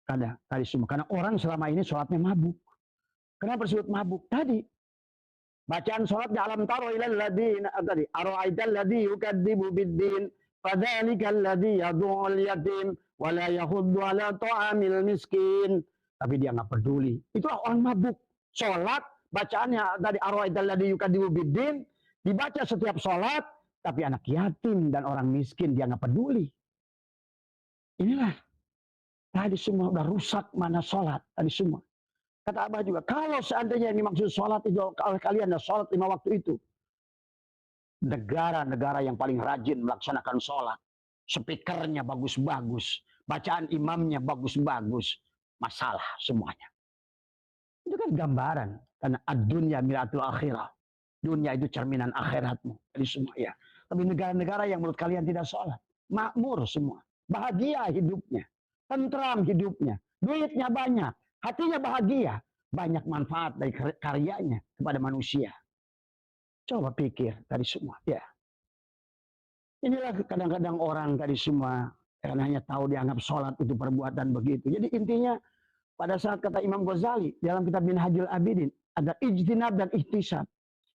Speaker 1: Karena tadi semua, karena orang selama ini sholatnya mabuk. Kenapa disebut mabuk? Tadi bacaan sholatnya alam taro ilal ladzina tadi ara'aital ladzi yukadzibu biddin fadzalikal ladzi yad'ul yatim wa la yahuddu ala ta'amil miskin. Tapi dia nggak peduli. Itulah orang mabuk. Sholat bacaannya tadi ara'aital ladzi yukadzibu biddin dibaca setiap sholat. Tapi anak yatim dan orang miskin dia nggak peduli. Inilah tadi semua udah rusak mana sholat tadi semua. Kata Abah juga, kalau seandainya yang dimaksud sholat itu oleh kalian adalah sholat 5 waktu itu. Negara-negara yang paling rajin melaksanakan sholat. Speakernya bagus-bagus. Bacaan imamnya bagus-bagus. Masalah semuanya. Itu kan gambaran. Karena ad-dunya miratul akhirah. Dunia itu cerminan akhiratmu. Jadi semua ya. Tapi negara-negara yang menurut kalian tidak sholat. Makmur semua. Bahagia hidupnya. Tentram hidupnya. Duitnya banyak. Hatinya bahagia. Banyak manfaat dari karyanya kepada manusia. Coba pikir dari semua. Ya. Inilah kadang-kadang orang tadi semua karena hanya tahu dianggap sholat itu perbuatan begitu. Jadi intinya pada saat kata Imam Ghazali dalam kitab Minhajul Abidin ada ijtinab dan ihtisab.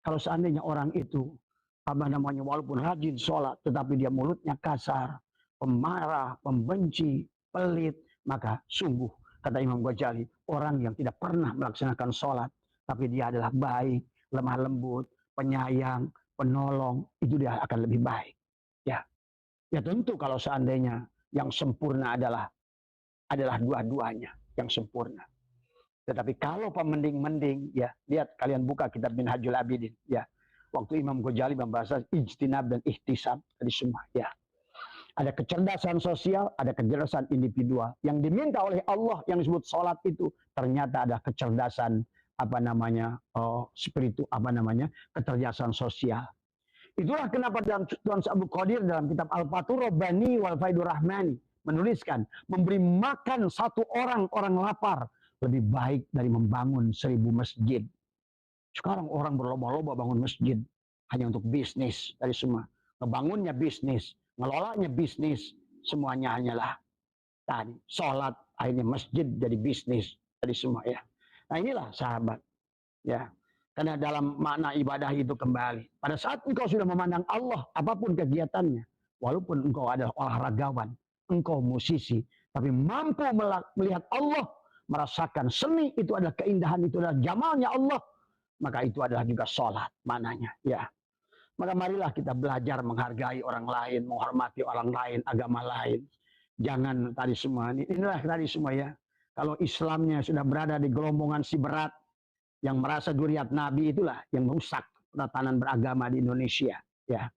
Speaker 1: Kalau seandainya orang itu apa namanya walaupun rajin sholat tetapi dia mulutnya kasar, pemarah, pembenci, pelit, maka sungguh kata Imam Ghazali orang yang tidak pernah melaksanakan sholat tapi dia adalah baik, lemah lembut, penyayang, penolong, itu dia akan lebih baik. Ya, ya tentu kalau seandainya yang sempurna adalah dua-duanya yang sempurna. Tetapi kalau pemending-mending, ya lihat kalian buka kitab Minhajul Abidin, ya waktu Imam Ghazali membahas ijtinab dan ihtisab tadi semua, ya ada kecerdasan sosial, ada kecerdasan individual. Yang diminta oleh Allah yang disebut sholat itu ternyata ada kecerdasan apa namanya spiritu apa namanya kecerdasan sosial. Itulah kenapa dalam Tuan Abu Qadir dalam kitab Al-Fathur Rabbani wal Faidur Rahmani menuliskan memberi makan satu orang lapar lebih baik dari membangun 1000 masjid. Sekarang orang berlomba-lomba bangun masjid hanya untuk bisnis dari semua. Ngebangunnya bisnis, ngelolanya bisnis, semuanya hanyalah tadi sholat akhirnya masjid jadi bisnis dari semua ya. Nah inilah sahabat ya. Karena dalam makna ibadah itu kembali. Pada saat engkau sudah memandang Allah, apapun kegiatannya. Walaupun engkau adalah olahragawan, engkau musisi. Tapi mampu melihat Allah, merasakan seni itu adalah keindahan, itu adalah jamalnya Allah. Maka itu adalah juga sholat maknanya. Ya. Maka marilah kita belajar menghargai orang lain, menghormati orang lain, agama lain. Jangan tadi semua, inilah tadi semua ya. Kalau Islamnya sudah berada di gelombongan si berat, yang merasa duriat Nabi itulah yang merusak tatanan beragama di Indonesia. Ya,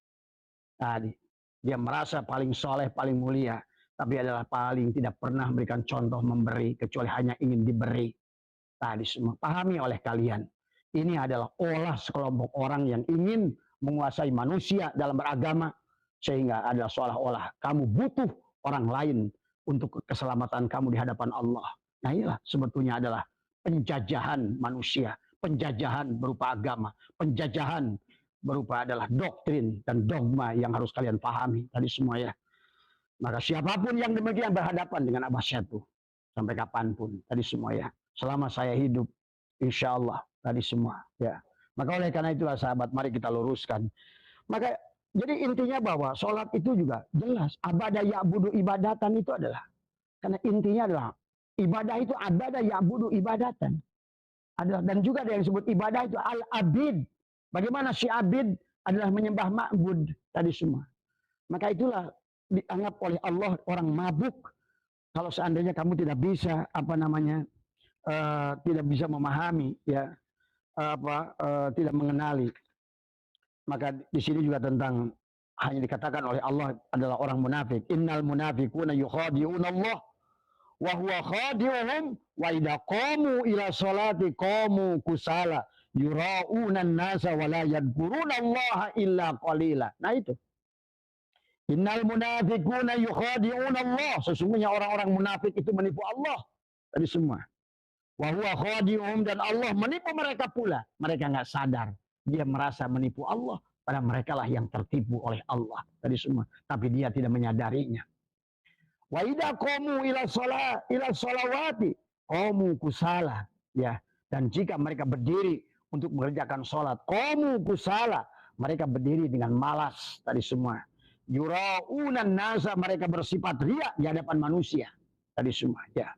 Speaker 1: tadi dia merasa paling soleh, paling mulia, tapi adalah paling tidak pernah memberikan contoh memberi kecuali hanya ingin diberi. Tadi semua pahami oleh kalian. Ini adalah olah sekelompok orang yang ingin menguasai manusia dalam beragama sehingga adalah seolah-olah kamu butuh orang lain untuk keselamatan kamu di hadapan Allah. Nah inilah sebetulnya adalah penjajahan manusia, penjajahan berupa agama, penjajahan berupa adalah doktrin dan dogma yang harus kalian pahami tadi semua ya. Maka siapapun yang demikian berhadapan dengan Abah Syatu sampai kapanpun tadi semua ya. Selama saya hidup, insya Allah tadi semua ya. Maka oleh karena itulah sahabat, mari kita luruskan. Maka jadi intinya bahwa sholat itu juga jelas. Abadah ya'budu ibadatan itu adalah karena intinya adalah ibadah itu abadah ya'budu ibadatan. Dan juga ada yang disebut ibadah itu al-abid. Bagaimana si abid adalah menyembah ma'bud tadi semua. Maka itulah dianggap oleh Allah orang mabuk. Kalau seandainya kamu tidak bisa apa namanya tidak bisa memahami ya tidak mengenali. Maka di sini juga tentang hanya dikatakan oleh Allah adalah orang munafik. Innal munafiquna yukhadi'una Allah wa huwa khadi'uhum wa idza qamu ila sholati qamu kusala yura'una an-nasa wa la yadhkuruna Allah illa qalila. Nah itu. Innal munafiquna yukhadi'una Allah. Sesungguhnya orang-orang munafik itu menipu Allah. Tadi semua. Wa huwa khadi'uhum, dan Allah menipu mereka pula. Mereka enggak sadar. Dia merasa menipu Allah. Padahal mereka lah yang tertipu oleh Allah. Tadi semua. Tapi dia tidak menyadarinya. Wa idza qamu ila sholawati qamu kusala, ya. Dan jika mereka berdiri untuk mengerjakan sholat, qamu kusala, mereka berdiri dengan malas tadi semua. Yura'unan nasa, mereka bersifat riya di hadapan manusia tadi semua, ya.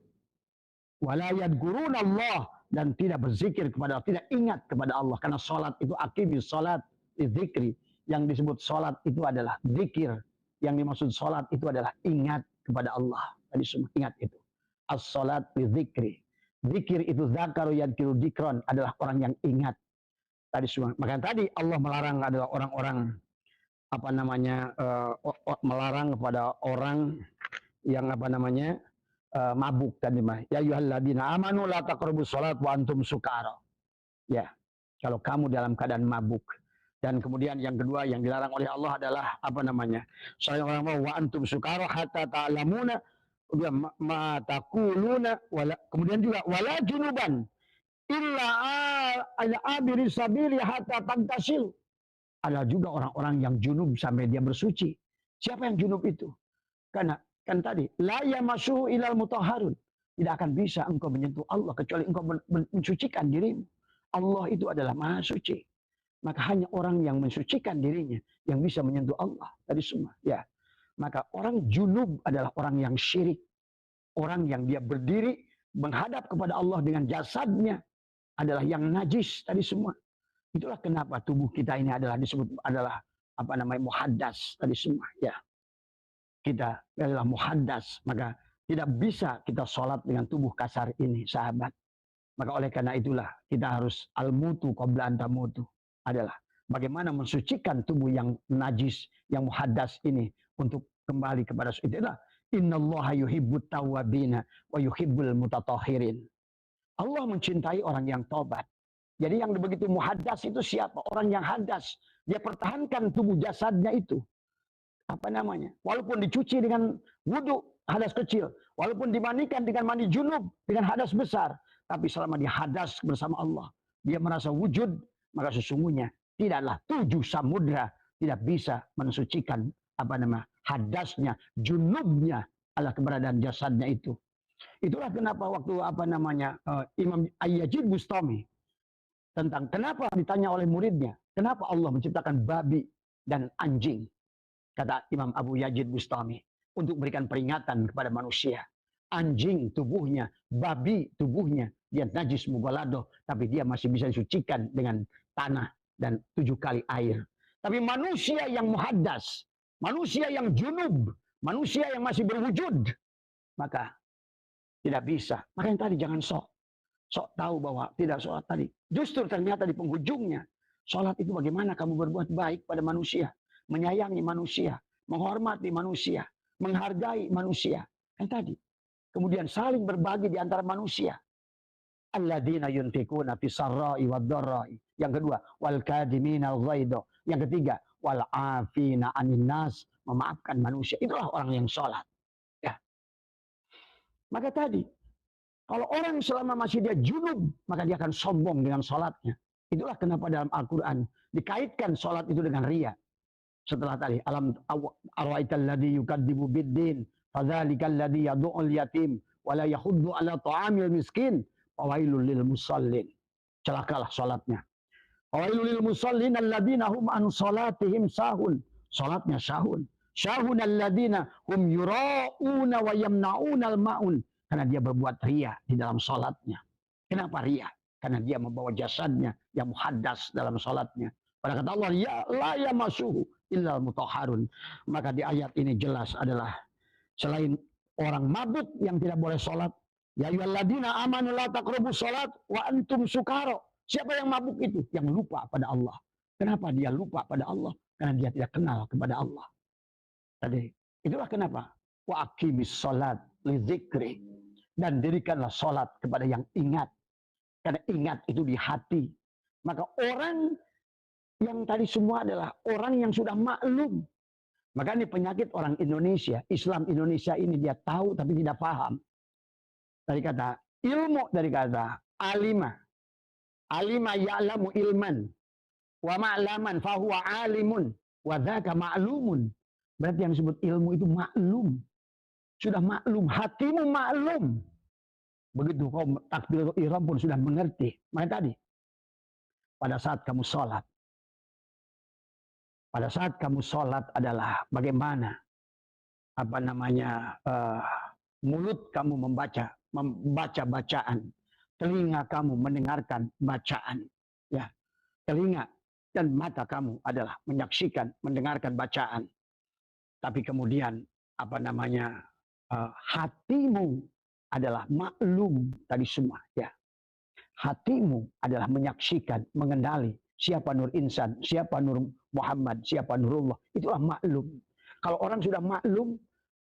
Speaker 1: Wala yadhkuruna Allah, dan tidak berzikir kepada Allah, tidak ingat kepada Allah, karena sholat itu aqimis sholat dzikri. Yang disebut sholat itu adalah zikir. Yang dimaksud sholat itu adalah ingat kepada Allah. Tadi semua ingat itu. As-sholat dzikri. Zikir itu zakaru yadkiru dikron, adalah orang yang ingat. Tadi semua. Maka tadi Allah melarang adalah orang-orang apa namanya melarang kepada orang yang apa namanya mabuk tadi mah. Ya ayyuhalladzina amanu la taqrabus sholat wa antum sukara. Ya. Kalau kamu dalam keadaan mabuk. Dan kemudian yang kedua yang dilarang oleh Allah adalah apa namanya? Saya orang mau wa antum sukara hatta ta'lamuna ma taquluna, kemudian juga wala junuban illa abiri sabili hatta tagtasil. Ada juga orang-orang yang junub sampai dia bersuci. Siapa yang junub itu? Karena kan tadi, la yamassuhu ilal mutahharun. Tidak akan bisa engkau menyentuh Allah kecuali engkau mensucikan dirimu. Allah itu adalah maha suci. Maka hanya orang yang mensucikan dirinya yang bisa menyentuh Allah tadi semua. Ya, maka orang junub adalah orang yang syirik, orang yang dia berdiri menghadap kepada Allah dengan jasadnya adalah yang najis tadi semua. Itulah kenapa tubuh kita ini adalah disebut adalah apa namanya muhaddas tadi semua. Ya, kita adalah muhaddas, maka tidak bisa kita sholat dengan tubuh kasar ini, sahabat. Maka oleh karena itulah kita harus al-mutu qabla an tamutu, adalah bagaimana mensucikan tubuh yang najis, yang muhaddas ini untuk kembali kepada itu. Innallaha yuhibbut tawwabina wa yuhibbul mutatahhirin. Allah mencintai orang yang tobat. Jadi yang begitu muhaddas itu siapa? Orang yang hadas. Dia pertahankan tubuh jasadnya itu. Apa namanya? Walaupun dicuci dengan wudhu, hadas kecil. Walaupun dimandikan dengan mandi junub, dengan hadas besar. Tapi selama dia hadas bersama Allah, dia merasa wujud, maka sesungguhnya tidaklah 7 samudra tidak bisa mensucikan apa nama hadasnya, junubnya adalah keberadaan jasadnya itu. Itulah kenapa waktu apa namanya Imam Ayyajid Bustami tentang kenapa ditanya oleh muridnya, kenapa Allah menciptakan babi dan anjing? Kata Imam Abu Yazid Bustami, untuk memberikan peringatan kepada manusia. Anjing tubuhnya, babi tubuhnya, dia najis mughalladhah, tapi dia masih bisa disucikan dengan tanah dan 7 kali air. Tapi manusia yang muhaddas, manusia yang junub, manusia yang masih berwujud, maka tidak bisa. Makanya tadi jangan sok tahu bahwa tidak sholat tadi. Justru ternyata di penghujungnya, sholat itu bagaimana kamu berbuat baik pada manusia, menyayangi manusia, menghormati manusia, menghargai manusia. Kan tadi. Kemudian saling berbagi di antara manusia. Alladzina yunfikuna fis sarra'i wad dharra'i. Yang kedua, wal kadhimina al-ghaidha. Yang ketiga, wal 'afina 'anil nas, memaafkan manusia. Itulah orang yang sholat. Ya. Maka tadi, kalau orang selama masih dia junub, maka dia akan sombong dengan sholatnya. Itulah kenapa dalam Al-Quran dikaitkan sholat itu dengan riya. Setelah tadi, alam arwaital ladzi yukadzibu biddin, fadzalikal ladzi yad'ul yatim wa la yahuddu ala ta'amil miskin, fawailul lil musallin. Celakalah salatnya. Fawailul lil musallin alladzina hum an salatihim sahun. Salatnya sahun. Sahun alladzina hum yura'una wa yamna'una al-ma'un. Karena dia berbuat riya di dalam salatnya. Kenapa riya? Karena dia membawa jasadnya yang muhaddas dalam salatnya. Pada kata Allah, ya la yamassuhu illal mutahharun. Maka di ayat ini jelas adalah selain orang mabuk yang tidak boleh sholat, ya ayyuhalladzina amanu la taqrabus sholat wa antum sukara. Siapa yang mabuk itu? Yang lupa pada Allah. Kenapa dia lupa pada Allah? Karena dia tidak kenal kepada Allah. Tadi itulah kenapa wa aqimis sholat li dzikri, dan dirikanlah sholat kepada yang ingat. Karena ingat itu di hati. Maka orang yang tadi semua adalah orang yang sudah maklum. Maka ini penyakit orang Indonesia. Islam Indonesia ini dia tahu tapi tidak paham. Dari kata ilmu, dari kata alima. Alima ya'lamu ilman. Wa ma'laman fahuwa alimun. Wa dhaka ma'lumun. Berarti yang disebut ilmu itu maklum. Sudah maklum. Hatimu maklum. Begitu kau takbir ihram pun sudah mengerti. Maka tadi, pada saat kamu sholat, pada saat kamu sholat adalah bagaimana apa namanya mulut kamu membaca bacaan, telinga kamu mendengarkan bacaan, ya, telinga dan mata kamu adalah menyaksikan, mendengarkan bacaan. Tapi kemudian apa namanya hatimu adalah maklum tadi semua, ya. Hatimu adalah menyaksikan, mengenali siapa Nur Insan, siapa Nur Muhammad, siapa Nurullah. Itulah maklum. Kalau orang sudah maklum,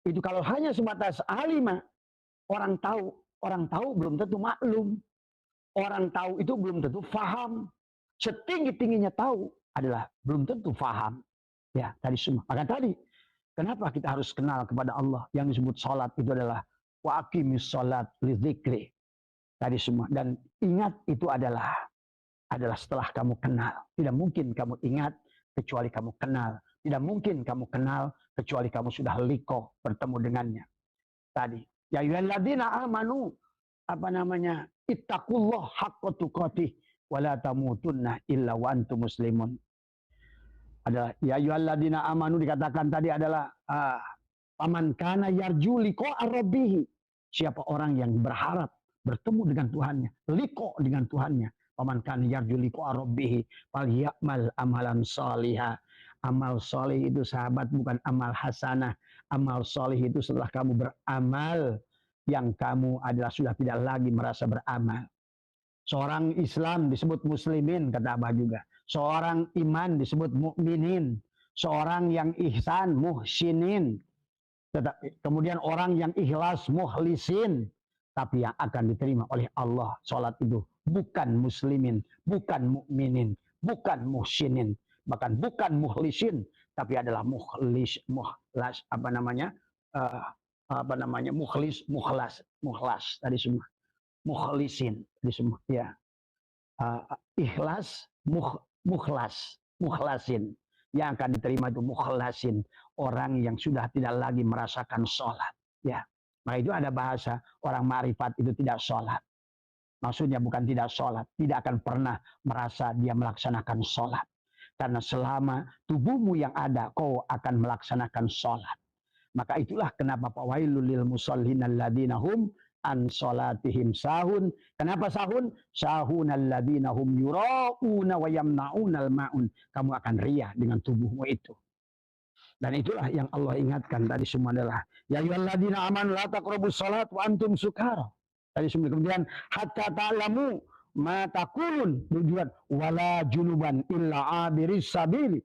Speaker 1: itu kalau hanya sebatas alimah, orang tahu belum tentu maklum. Orang tahu itu belum tentu faham. Setinggi-tingginya tahu adalah belum tentu faham. Ya, tadi semua. Maka tadi, kenapa kita harus kenal kepada Allah? Yang disebut sholat itu adalah wa aqimis sholat li dzikri. Tadi semua. Dan ingat itu adalah setelah kamu kenal. Tidak mungkin kamu ingat kecuali kamu kenal. Tidak mungkin kamu kenal kecuali kamu sudah liko bertemu dengannya. Tadi, ya ayyuhalladzina amanu, apa namanya? Ittaqullah haqqa tuqatih wa la tamutunna illa wa antum muslimun. Adalah ya ayyuhalladzina amanu dikatakan tadi adalah paman kana yarju liqa'a rabbih. Siapa orang yang berharap bertemu dengan Tuhannya, liko dengan Tuhannya. Paman kana yarju liqa'a rabbih falyamal amalan salihah. Amal soleh itu sahabat bukan amal hasanah. Amal soleh itu setelah kamu beramal yang kamu adalah sudah tidak lagi merasa beramal. Seorang Islam disebut muslimin kata Abah juga. Seorang iman disebut mukminin. Seorang yang ihsan muhsinin. Kemudian orang yang ikhlas mukhlisin. Tapi yang akan diterima oleh Allah salat itu bukan muslimin, bukan mukminin, bukan muhsinin, bahkan bukan mukhlisin, tapi adalah mukhlis mukhlas tadi semua, mukhlisin tadi semua ya, ikhlas mukhlasin, yang akan diterima itu mukhlasin, orang yang sudah tidak lagi merasakan sholat ya. Maka itu ada bahasa orang ma'rifat itu tidak sholat. Maksudnya bukan tidak sholat, tidak akan pernah merasa dia melaksanakan sholat. Karena selama tubuhmu yang ada, kau akan melaksanakan sholat. Maka itulah kenapa fawailul lil musallin alladzina hum an sholatihim sahun. Kenapa sahun? Sahun alladzina hum yura'una wa yamna'unal ma'un. Kamu akan riya dengan tubuhmu itu. Dan itulah yang Allah ingatkan tadi semua adalah ya ayyuhalladzina amanu la taqrabus shalat wa antum sukara. Tadi semua kemudian hatta ta'lamu ma taqulun, tujuan wala junuban illa abiris sabili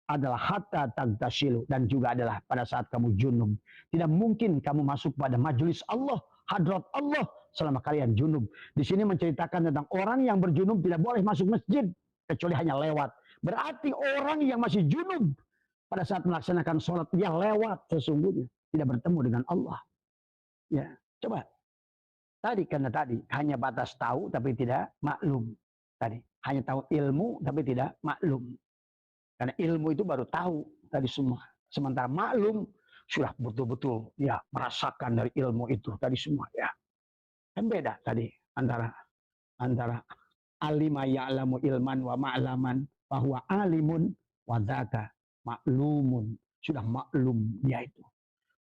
Speaker 1: adalah hatta tagtasilu, dan juga adalah pada saat kamu junub. Tidak mungkin kamu masuk pada majelis Allah, hadrat Allah selama kalian junub. Di sini menceritakan tentang orang yang berjunub tidak boleh masuk masjid kecuali hanya lewat. Berarti orang yang masih junub pada saat melaksanakan sholat dia lewat sesungguhnya, tidak bertemu dengan Allah. Ya, coba. Tadi karena tadi hanya batas tahu tapi tidak maklum. Tadi hanya tahu ilmu tapi tidak maklum. Karena ilmu itu baru tahu tadi semua. Sementara maklum sudah betul-betul ya merasakan dari ilmu itu tadi semua ya. Kan beda tadi antara alima ya'lamu ilman wa ma'laman bahwa alimun wa dzaka maklumun, sudah maklum dia itu.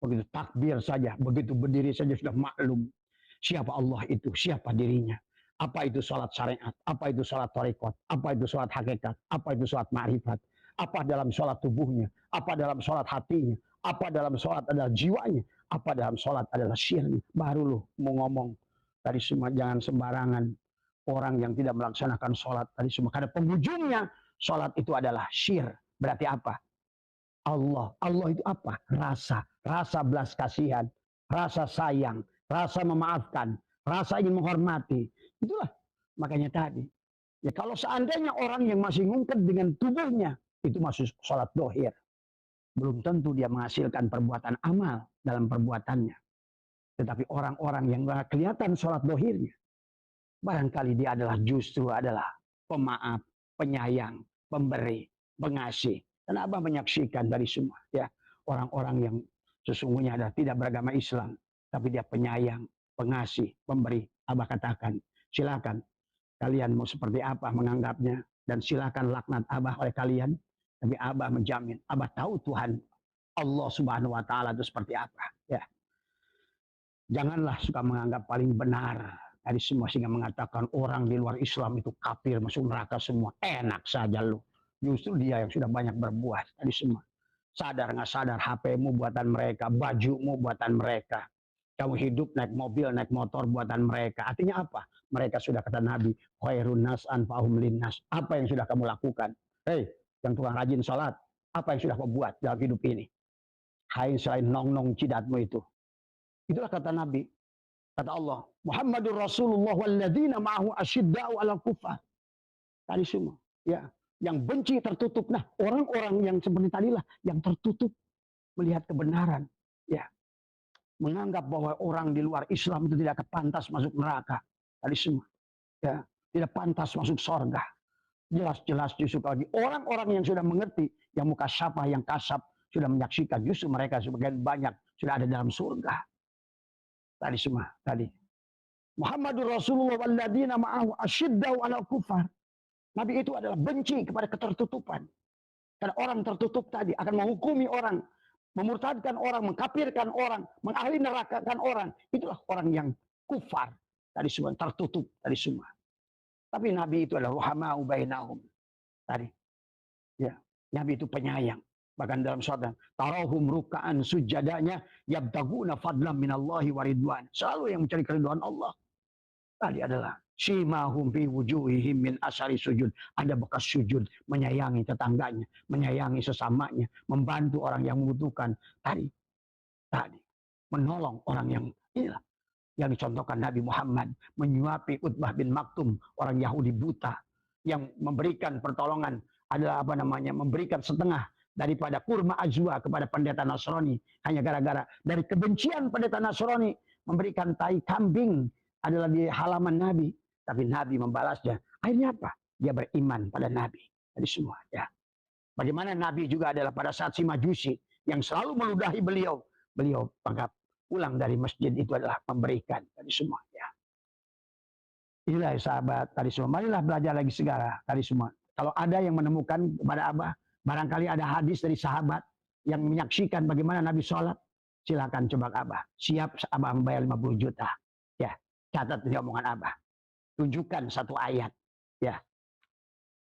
Speaker 1: Begitu takbir saja, begitu berdiri saja sudah maklum siapa Allah itu, siapa dirinya. Apa itu sholat syariat, apa itu sholat tarekat, apa itu sholat hakikat, apa itu sholat ma'rifat, apa dalam sholat tubuhnya, apa dalam sholat hatinya, apa dalam sholat adalah jiwanya, apa dalam sholat adalah syirnya. Baru lu mau ngomong tadi semua, jangan sembarangan. Orang yang tidak melaksanakan sholat tadi semua, karena penghujungnya sholat itu adalah syir. Berarti apa? Allah itu apa? Rasa belas kasihan, rasa sayang, rasa memaafkan, rasa ingin menghormati. Itulah makanya tadi. Ya kalau seandainya orang yang masih ngungkit dengan tubuhnya itu masuk sholat dohir, belum tentu dia menghasilkan perbuatan amal dalam perbuatannya. Tetapi orang-orang yang gak kelihatan sholat dohirnya, barangkali dia adalah justru adalah pemaaf, penyayang, pemberi, pengasih. Dan Abah menyaksikan dari semua ya orang-orang yang sesungguhnya adalah tidak beragama Islam, tapi dia penyayang, pengasih, pemberi. Abah katakan, silakan kalian mau seperti apa menganggapnya, dan silakan laknat Abah oleh kalian. Tapi Abah menjamin, Abah tahu Tuhan Allah Subhanahu wa taala itu seperti apa, ya. Janganlah suka menganggap paling benar dari semua sehingga mengatakan orang di luar Islam itu kafir, masuk neraka semua. Enak saja lu. Justru dia yang sudah banyak berbuat tadi semua. Sadar nggak sadar HP-mu buatan mereka, bajumu buatan mereka. Kamu hidup naik mobil, naik motor buatan mereka. Artinya apa? Mereka sudah kata Nabi, khairun nas anfa'uhum linnas. Apa yang sudah kamu lakukan? Hei, yang tukang rajin sholat, apa yang sudah kamu buat dalam hidup ini? Hai selain nong-nong cidatmu itu. Itulah kata Nabi. Kata Allah, Muhammadur Rasulullah walladzina ma'ahu asyidda'u 'alal kufar. Tadi semua, ya. Yang benci tertutup. Nah, orang-orang yang seperti tadilah yang tertutup melihat kebenaran, ya. Menganggap bahwa orang di luar Islam itu tidak pantas masuk neraka. Tadi semua, ya. Tidak pantas masuk surga. Jelas-jelas justru bagi orang-orang yang sudah mengerti, yang mukasyafah, yang kasab, sudah menyaksikan, justru mereka sebagian banyak sudah ada dalam surga. Tadi semua, tadi. Muhammadur Rasulullah walladzina ma'ahu asyiddau 'alal kufar. Nabi itu adalah benci kepada ketertutupan. Karena orang tertutup tadi akan menghukumi orang, memurtadkan orang, mengkafirkan orang, mengahli nerakakan orang. Itulah orang yang kufar. Tadi semua tertutup, tadi semua. Tapi Nabi itu adalah ruhama'u bainahum. Tadi. Ya, Nabi itu penyayang. Bahkan dalam surat tarahum ruka'an sujadanya yabtaguna fadlan minallahi waridwan. Selalu yang mencari keridhaan Allah. Tadi adalah simahum fi wujuhihim min asari sujud. Ada bekas sujud, menyayangi tetangganya, menyayangi sesamanya, membantu orang yang membutuhkan. Tadi menolong orang yang inilah yang dicontohkan Nabi Muhammad, menyuapi Utbah bin Maktum, orang Yahudi buta, yang memberikan pertolongan adalah memberikan setengah daripada kurma ajwa kepada pendeta Nasrani, hanya gara-gara dari kebencian pendeta Nasrani memberikan tai kambing adalah di halaman Nabi, tapi Nabi membalasnya. Akhirnya apa? Dia beriman pada Nabi. Jadi semua ya. Bagaimana Nabi juga adalah pada saat si Majusi yang selalu meludahi beliau anggap pulang dari masjid itu adalah memberikan tadi semua ya. Inilah sahabat tadi semua. Marilah belajar lagi segala tadi semua. Kalau ada yang menemukan kepada Abah, barangkali ada hadis dari sahabat yang menyaksikan bagaimana Nabi sholat, silakan coba Abah. Siap Abah membayar 50 juta. Ya, catat di omongan Abah. Tunjukkan satu ayat ya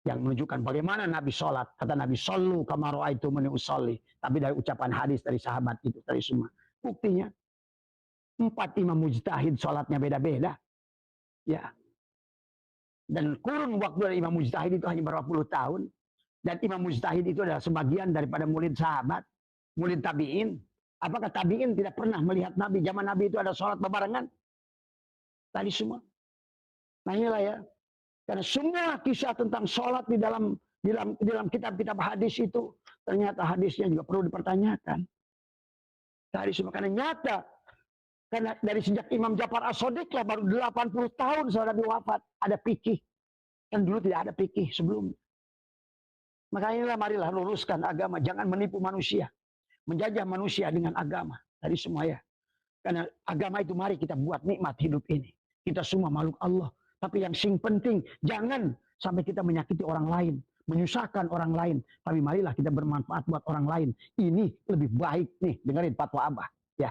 Speaker 1: yang menunjukkan bagaimana Nabi sholat. Kata Nabi, "Shollu kama ra'aitumuni usolli." Tapi dari ucapan hadis dari sahabat itu tadi semua. Buktinya 4 imam mujtahid sholatnya beda-beda. Ya. Dan kurun waktu dari imam mujtahid itu hanya berapa puluh tahun. Dan imam mujtahid itu adalah sebagian daripada murid sahabat, murid tabi'in. Apakah tabi'in tidak pernah melihat Nabi? Zaman Nabi itu ada sholat bebarengan? Tadi semua. Nah inilah ya. Karena semua kisah tentang sholat di dalam kitab-kitab hadis itu, ternyata hadisnya juga perlu dipertanyakan. Tadi semua karena nyata. Karena dari sejak Imam Ja'far As-Shadiq lah baru 80 tahun setelah Nabi wafat ada fikih. Kan dulu tidak ada fikih sebelumnya. Makanya marilah luruskan agama, jangan menipu manusia. Menjajah manusia dengan agama. Tadi semua ya. Karena agama itu mari kita buat nikmat hidup ini. Kita semua makhluk Allah. Tapi yang sing penting jangan sampai kita menyakiti orang lain, menyusahkan orang lain. Tapi marilah kita bermanfaat buat orang lain. Ini lebih baik nih, dengerin fatwa Abah. Ya.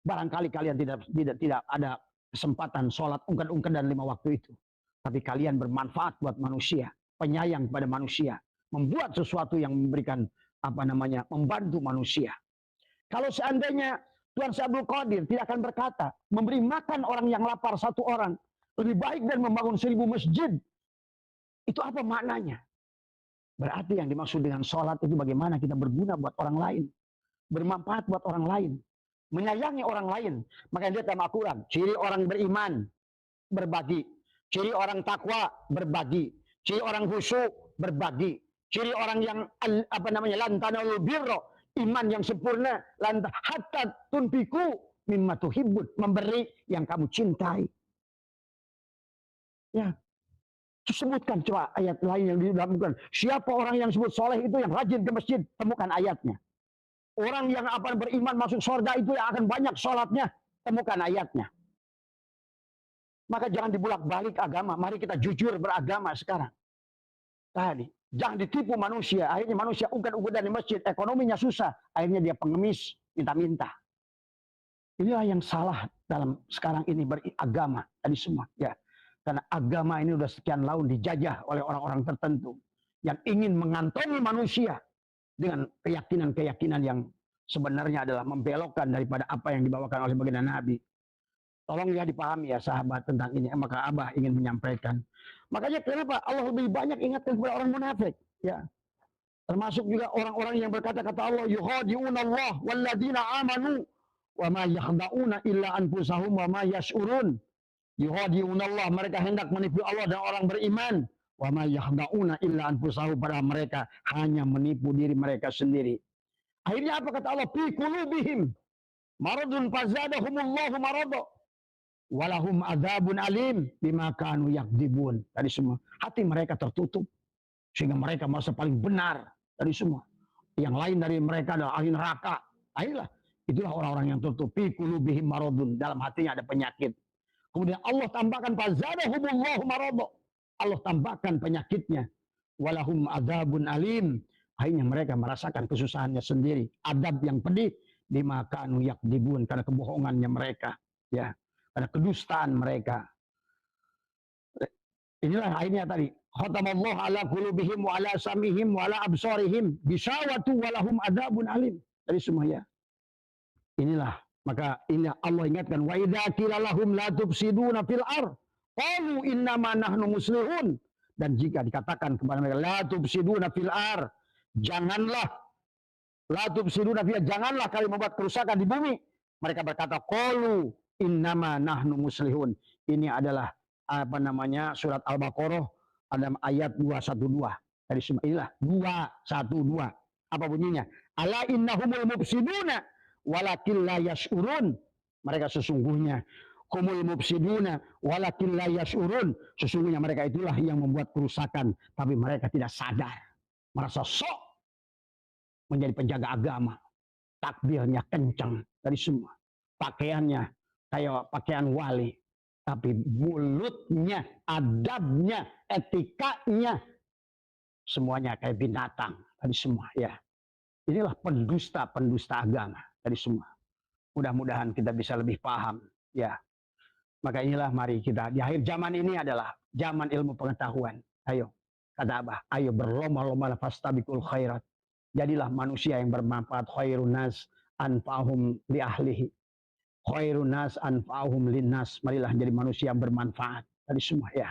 Speaker 1: Barangkali kalian tidak ada kesempatan sholat ungkar-ungkar dan 5 waktu itu. Tapi kalian bermanfaat buat manusia, penyayang pada manusia, membuat sesuatu yang memberikan membantu manusia. Kalau seandainya Tuan Abdul Qadir tidak akan berkata, memberi makan orang yang lapar 1 orang lebih baik dan membangun 1000 masjid. Itu apa maknanya? Berarti yang dimaksud dengan sholat itu bagaimana kita berguna buat orang lain, bermanfaat buat orang lain. Menyayangi orang lain. Makanya dia dalam Al-Quran. Ciri orang beriman, berbagi. Ciri orang takwa, berbagi. Ciri orang khusyuk, berbagi. Ciri orang yang lantanul birro, iman yang sempurna, hatta tunfiku mimma tuhibbun, memberi yang kamu cintai. Ya. Sebutkan coba ayat lain yang dilakukan. Siapa orang yang sebut soleh itu yang rajin ke masjid, temukan ayatnya. Orang yang akan beriman masuk surga itu yang akan banyak sholatnya. Temukan ayatnya. Maka jangan dibulak-balik agama. Mari kita jujur beragama sekarang. Tadi. Jangan ditipu manusia. Akhirnya manusia ungkar-ungkar dari masjid. Ekonominya susah. Akhirnya dia pengemis. Minta-minta. Inilah yang salah dalam sekarang ini beragama. Tadi semua. Ya. Karena agama ini sudah sekian tahun dijajah oleh orang-orang tertentu. Yang ingin mengantongi manusia. Dengan keyakinan-keyakinan yang sebenarnya adalah membelokkan daripada apa yang dibawakan oleh baginda Nabi. Tolong ya dipahami ya sahabat tentang ini. Maka Abah ingin menyampaikan. Makanya kenapa Allah lebih banyak ingatkan kepada orang munafik. Ya. Termasuk juga orang-orang yang berkata-kata Allah. Yuhadi'una Allah walladina amanu. Wa ma yakhda'una illa anfusahum wa ma yash'urun. Yuhadi'una Allah. Mereka hendak menipu Allah dan orang beriman. Wa ma yakhda'una illa anfusahum, pada mereka hanya menipu diri mereka sendiri. Akhirnya apa kata Allah? Fi qulubihim maradun fazadahumullahu marada. walahum adzabun alim bima kanu yakdzibun. Tadi semua hati mereka tertutup sehingga mereka merasa paling benar dari semua. Yang lain dari mereka adalah ahli neraka. Ayolah, itulah orang-orang yang tertutup. Fi qulubihim maradun, dalam hatinya ada penyakit. Kemudian Allah tambahkan fazadahumullahu marad. Allah tambahkan penyakitnya. Walahum adzabun alim. Akhirnya mereka merasakan kesusahannya sendiri. Adab yang pedih bima kanu yakdzibun, karena kebohongannya mereka, ya. Karena kedustaan mereka. Inilah akhirnya tadi. Khatamallahu ala qulubihim wa ala samihim wa ala absarihim bisawatu wa lahum adzabun alim. Tadi semua ya. Inilah, maka ini Allah ingatkan, wa idza qila lahum la tufsiduna fil ard qalu innama nahnu muslihun. Dan jika dikatakan kepada mereka la tufsiduna fil ard, janganlah la tufsiduna fil, janganlah kalian membuat kerusakan di bumi. Mereka berkata qalu innama nahnu muslihun. Ini adalah apa namanya, surat Al-Baqarah ada ayat 212. Dari semua inilah 212. Apa bunyinya? Ala innahumul mufsiduna walakin la yash'urun. Mereka sesungguhnya humul mufsiduna walakin la yash'urun. Sesungguhnya mereka itulah yang membuat kerusakan, tapi mereka tidak sadar. Merasa sok menjadi penjaga agama. Takbirnya kencang dari semua. Pakaiannya kayak pakaian wali. Tapi mulutnya, adabnya, etikanya, semuanya kayak binatang. Tadi semua ya. Inilah pendusta-pendusta agama. Tadi semua. Mudah-mudahan kita bisa lebih paham. Ya. Maka inilah mari kita. Di akhir zaman ini adalah zaman ilmu pengetahuan. Ayo. Kata Abah. Ayo berlomba-lomba fastabiqul khairat. Jadilah manusia yang bermanfaat. Khairun nas anfa'hum li ahlihi. Khairun nas anfa'hum linnas. Marilah jadi manusia yang bermanfaat. Tadi semua ya.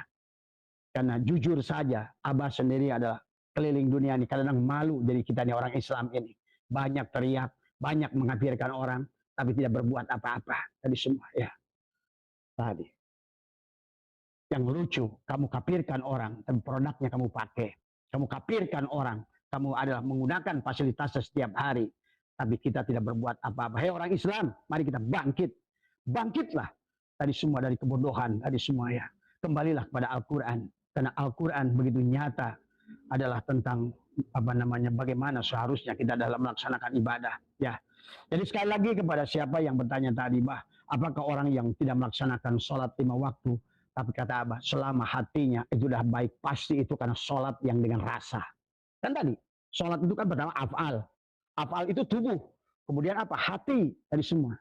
Speaker 1: Karena jujur saja, Abah sendiri adalah keliling dunia ini kadang malu jadi kita ini orang Islam ini. Banyak teriak, banyak mengkafirkan orang, tapi tidak berbuat apa-apa. Tadi semua ya. Tadi. Yang lucu, kamu kafirkan orang, tapi produknya kamu pakai. Kamu kafirkan orang, kamu adalah menggunakan fasilitas setiap hari. Tapi kita tidak berbuat apa-apa. Hei orang Islam, mari kita bangkit. Bangkitlah. Tadi semua dari kebodohan, tadi semua ya. Kembalilah kepada Al-Quran. Karena Al-Quran begitu nyata adalah tentang apa namanya, bagaimana seharusnya kita dalam melaksanakan ibadah. Ya. Jadi sekali lagi kepada siapa yang bertanya tadi, bah, apakah orang yang tidak melaksanakan sholat 5 waktu, tapi kata Abah, selama hatinya itu sudah baik, pasti itu karena sholat yang dengan rasa. Kan tadi, sholat itu kan pertama af'al. Afal itu tubuh. Kemudian apa? Hati dari semua.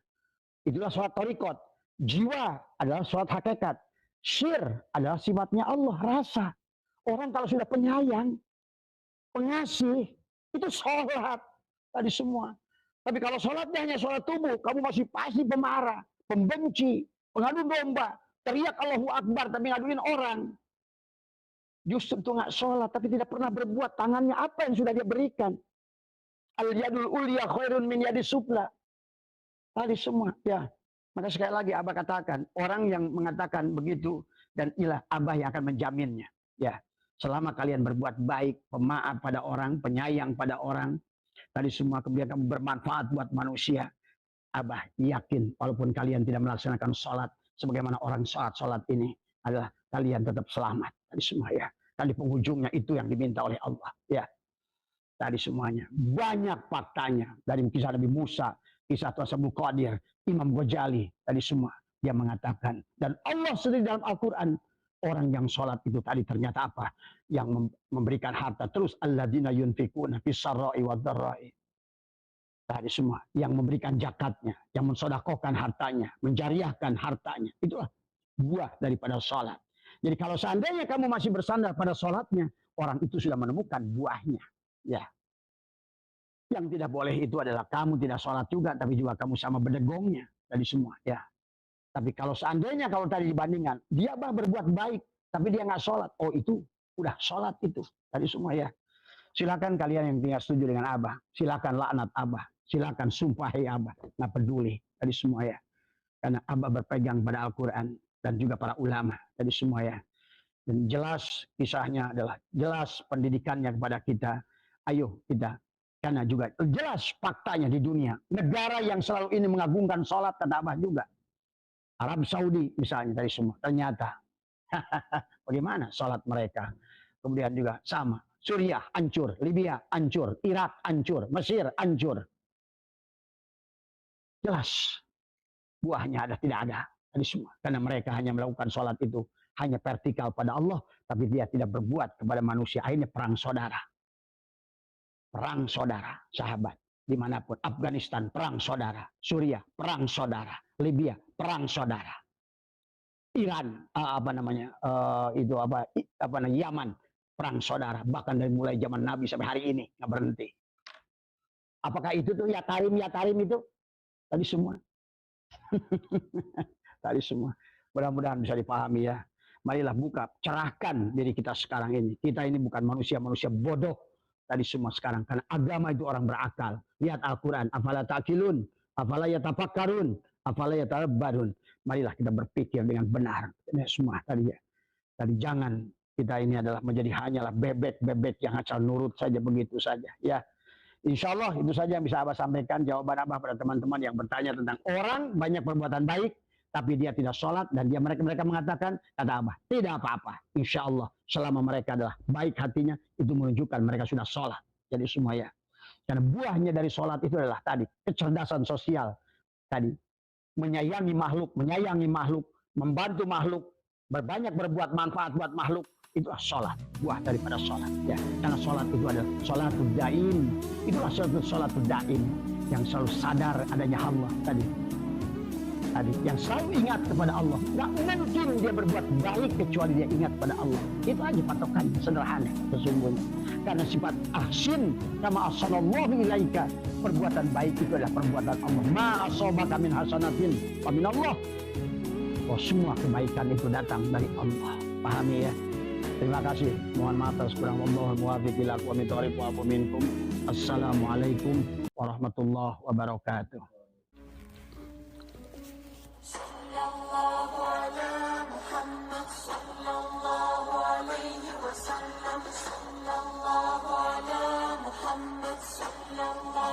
Speaker 1: Itulah sholat torikot. Jiwa adalah sholat hakikat. Syir adalah sifatnya Allah, rasa. Orang kalau sudah penyayang, pengasih, itu sholat tadi semua. Tapi kalau sholatnya hanya sholat tubuh, kamu masih pasti pemarah, pembenci, pengadu domba, teriak Allahu Akbar tapi ngaduin orang. Justru itu nggak sholat, tapi tidak pernah berbuat. Tangannya apa yang sudah dia berikan? Al-yadul ulya khairun min yadis sufla. Tadi semua, ya. Maka sekali lagi Abah katakan, orang yang mengatakan begitu, dan inilah Abah yang akan menjaminnya. Ya, selama kalian berbuat baik, pemaaf pada orang, penyayang pada orang, tadi semua kemudian kamu bermanfaat buat manusia, Abah yakin, walaupun kalian tidak melaksanakan sholat, sebagaimana orang sholat ini, adalah kalian tetap selamat. Tadi semua ya. Dan di penghujungnya itu yang diminta oleh Allah. Ya. Tadi semuanya. Banyak faktanya. Dari kisah Nabi Musa, kisah Ashabul Qadir, Imam Ghazali, tadi semua. Dia mengatakan. Dan Allah sendiri dalam Al-Quran. Orang yang sholat itu tadi ternyata apa? Yang memberikan harta terus. Alladzina yunfikuna fisarra'i wa dharra'i. Tadi semua. Yang memberikan zakatnya. Yang mensodakohkan hartanya. Menjariahkan hartanya. Itulah buah daripada sholat. Jadi kalau seandainya kamu masih bersandar pada sholatnya. Orang itu sudah menemukan buahnya. Ya, yang tidak boleh itu adalah kamu tidak sholat juga, tapi juga kamu sama berdegongnya tadi semua. Ya, tapi kalau seandainya kalau tadi dibandingkan, dia berbuat baik, tapi dia nggak sholat, oh itu udah sholat itu tadi semua ya. Silakan kalian yang tidak setuju dengan Abah, silakan laknat Abah, silakan sumpahi Abah, nggak peduli tadi semua ya. Karena Abah berpegang pada Al-Quran dan juga para ulama tadi semua ya. Dan jelas kisahnya adalah jelas pendidikannya kepada kita. Ayo kita, karena juga jelas faktanya di dunia. Negara yang selalu ini mengagungkan sholat, kata Abah juga. Arab Saudi misalnya tadi semua. Ternyata bagaimana sholat mereka. Kemudian juga sama. Suriah hancur, Libya hancur, Irak hancur, Mesir hancur. Jelas buahnya tidak ada tadi semua. Karena mereka hanya melakukan sholat itu hanya vertikal pada Allah, tapi dia tidak berbuat kepada manusia. Akhirnya perang saudara. Perang saudara, sahabat. Dimanapun, Afghanistan perang saudara, Suriah perang saudara, Libya perang saudara, Iran Yaman perang saudara, bahkan dari mulai zaman Nabi sampai hari ini nggak berhenti. Apakah itu tuh ya tarim itu tadi semua? Tadi semua. Mudah-mudahan bisa dipahami ya. Marilah buka, cerahkan diri kita sekarang ini. Kita ini bukan manusia bodoh tadi semua sekarang, karena agama itu orang berakal. Lihat Al-Quran, afala ta'qilun, afala yatafakkarun, afala yatadabbarun. Marilah kita berpikir dengan benar. Ini semua tadi ya. Tadi jangan kita ini adalah menjadi hanyalah bebek yang asal nurut saja begitu saja ya. Insya Allah itu saja yang bisa Abah sampaikan, jawaban Abah pada teman-teman yang bertanya tentang orang banyak perbuatan baik tapi dia tidak sholat, dan mereka mengatakan, kata Abah, tidak apa-apa. Insya Allah selama mereka adalah baik hatinya, itu menunjukkan mereka sudah sholat. Jadi semua ya. Karena buahnya dari sholat itu adalah tadi kecerdasan sosial, tadi menyayangi makhluk, membantu makhluk, berbuat manfaat buat makhluk. Itulah sholat, buah daripada sholat ya. Karena sholat itu adalah sholatul daim. Itulah sholatul daim yang selalu sadar adanya Allah tadi yang selalu ingat kepada Allah. Nggak mungkin dia berbuat baik kecuali dia ingat pada Allah. Itu aja patokannya, sederhana sesungguhnya. Karena sifat ahsin kama ahsanallahu ilaika, perbuatan baik itu adalah perbuatan Allah. Ma asabaka min hasanatin fa min Allah. Oh, semua kebaikan itu datang dari Allah. Pahami ya. Terima kasih. Mohon maaf atas kurang Allahul muwaffiq ila aqwamit thoriq wa afu minkum. Assalamualaikum warahmatullahi wabarakatuh.
Speaker 2: صلى الله على محمد صلى الله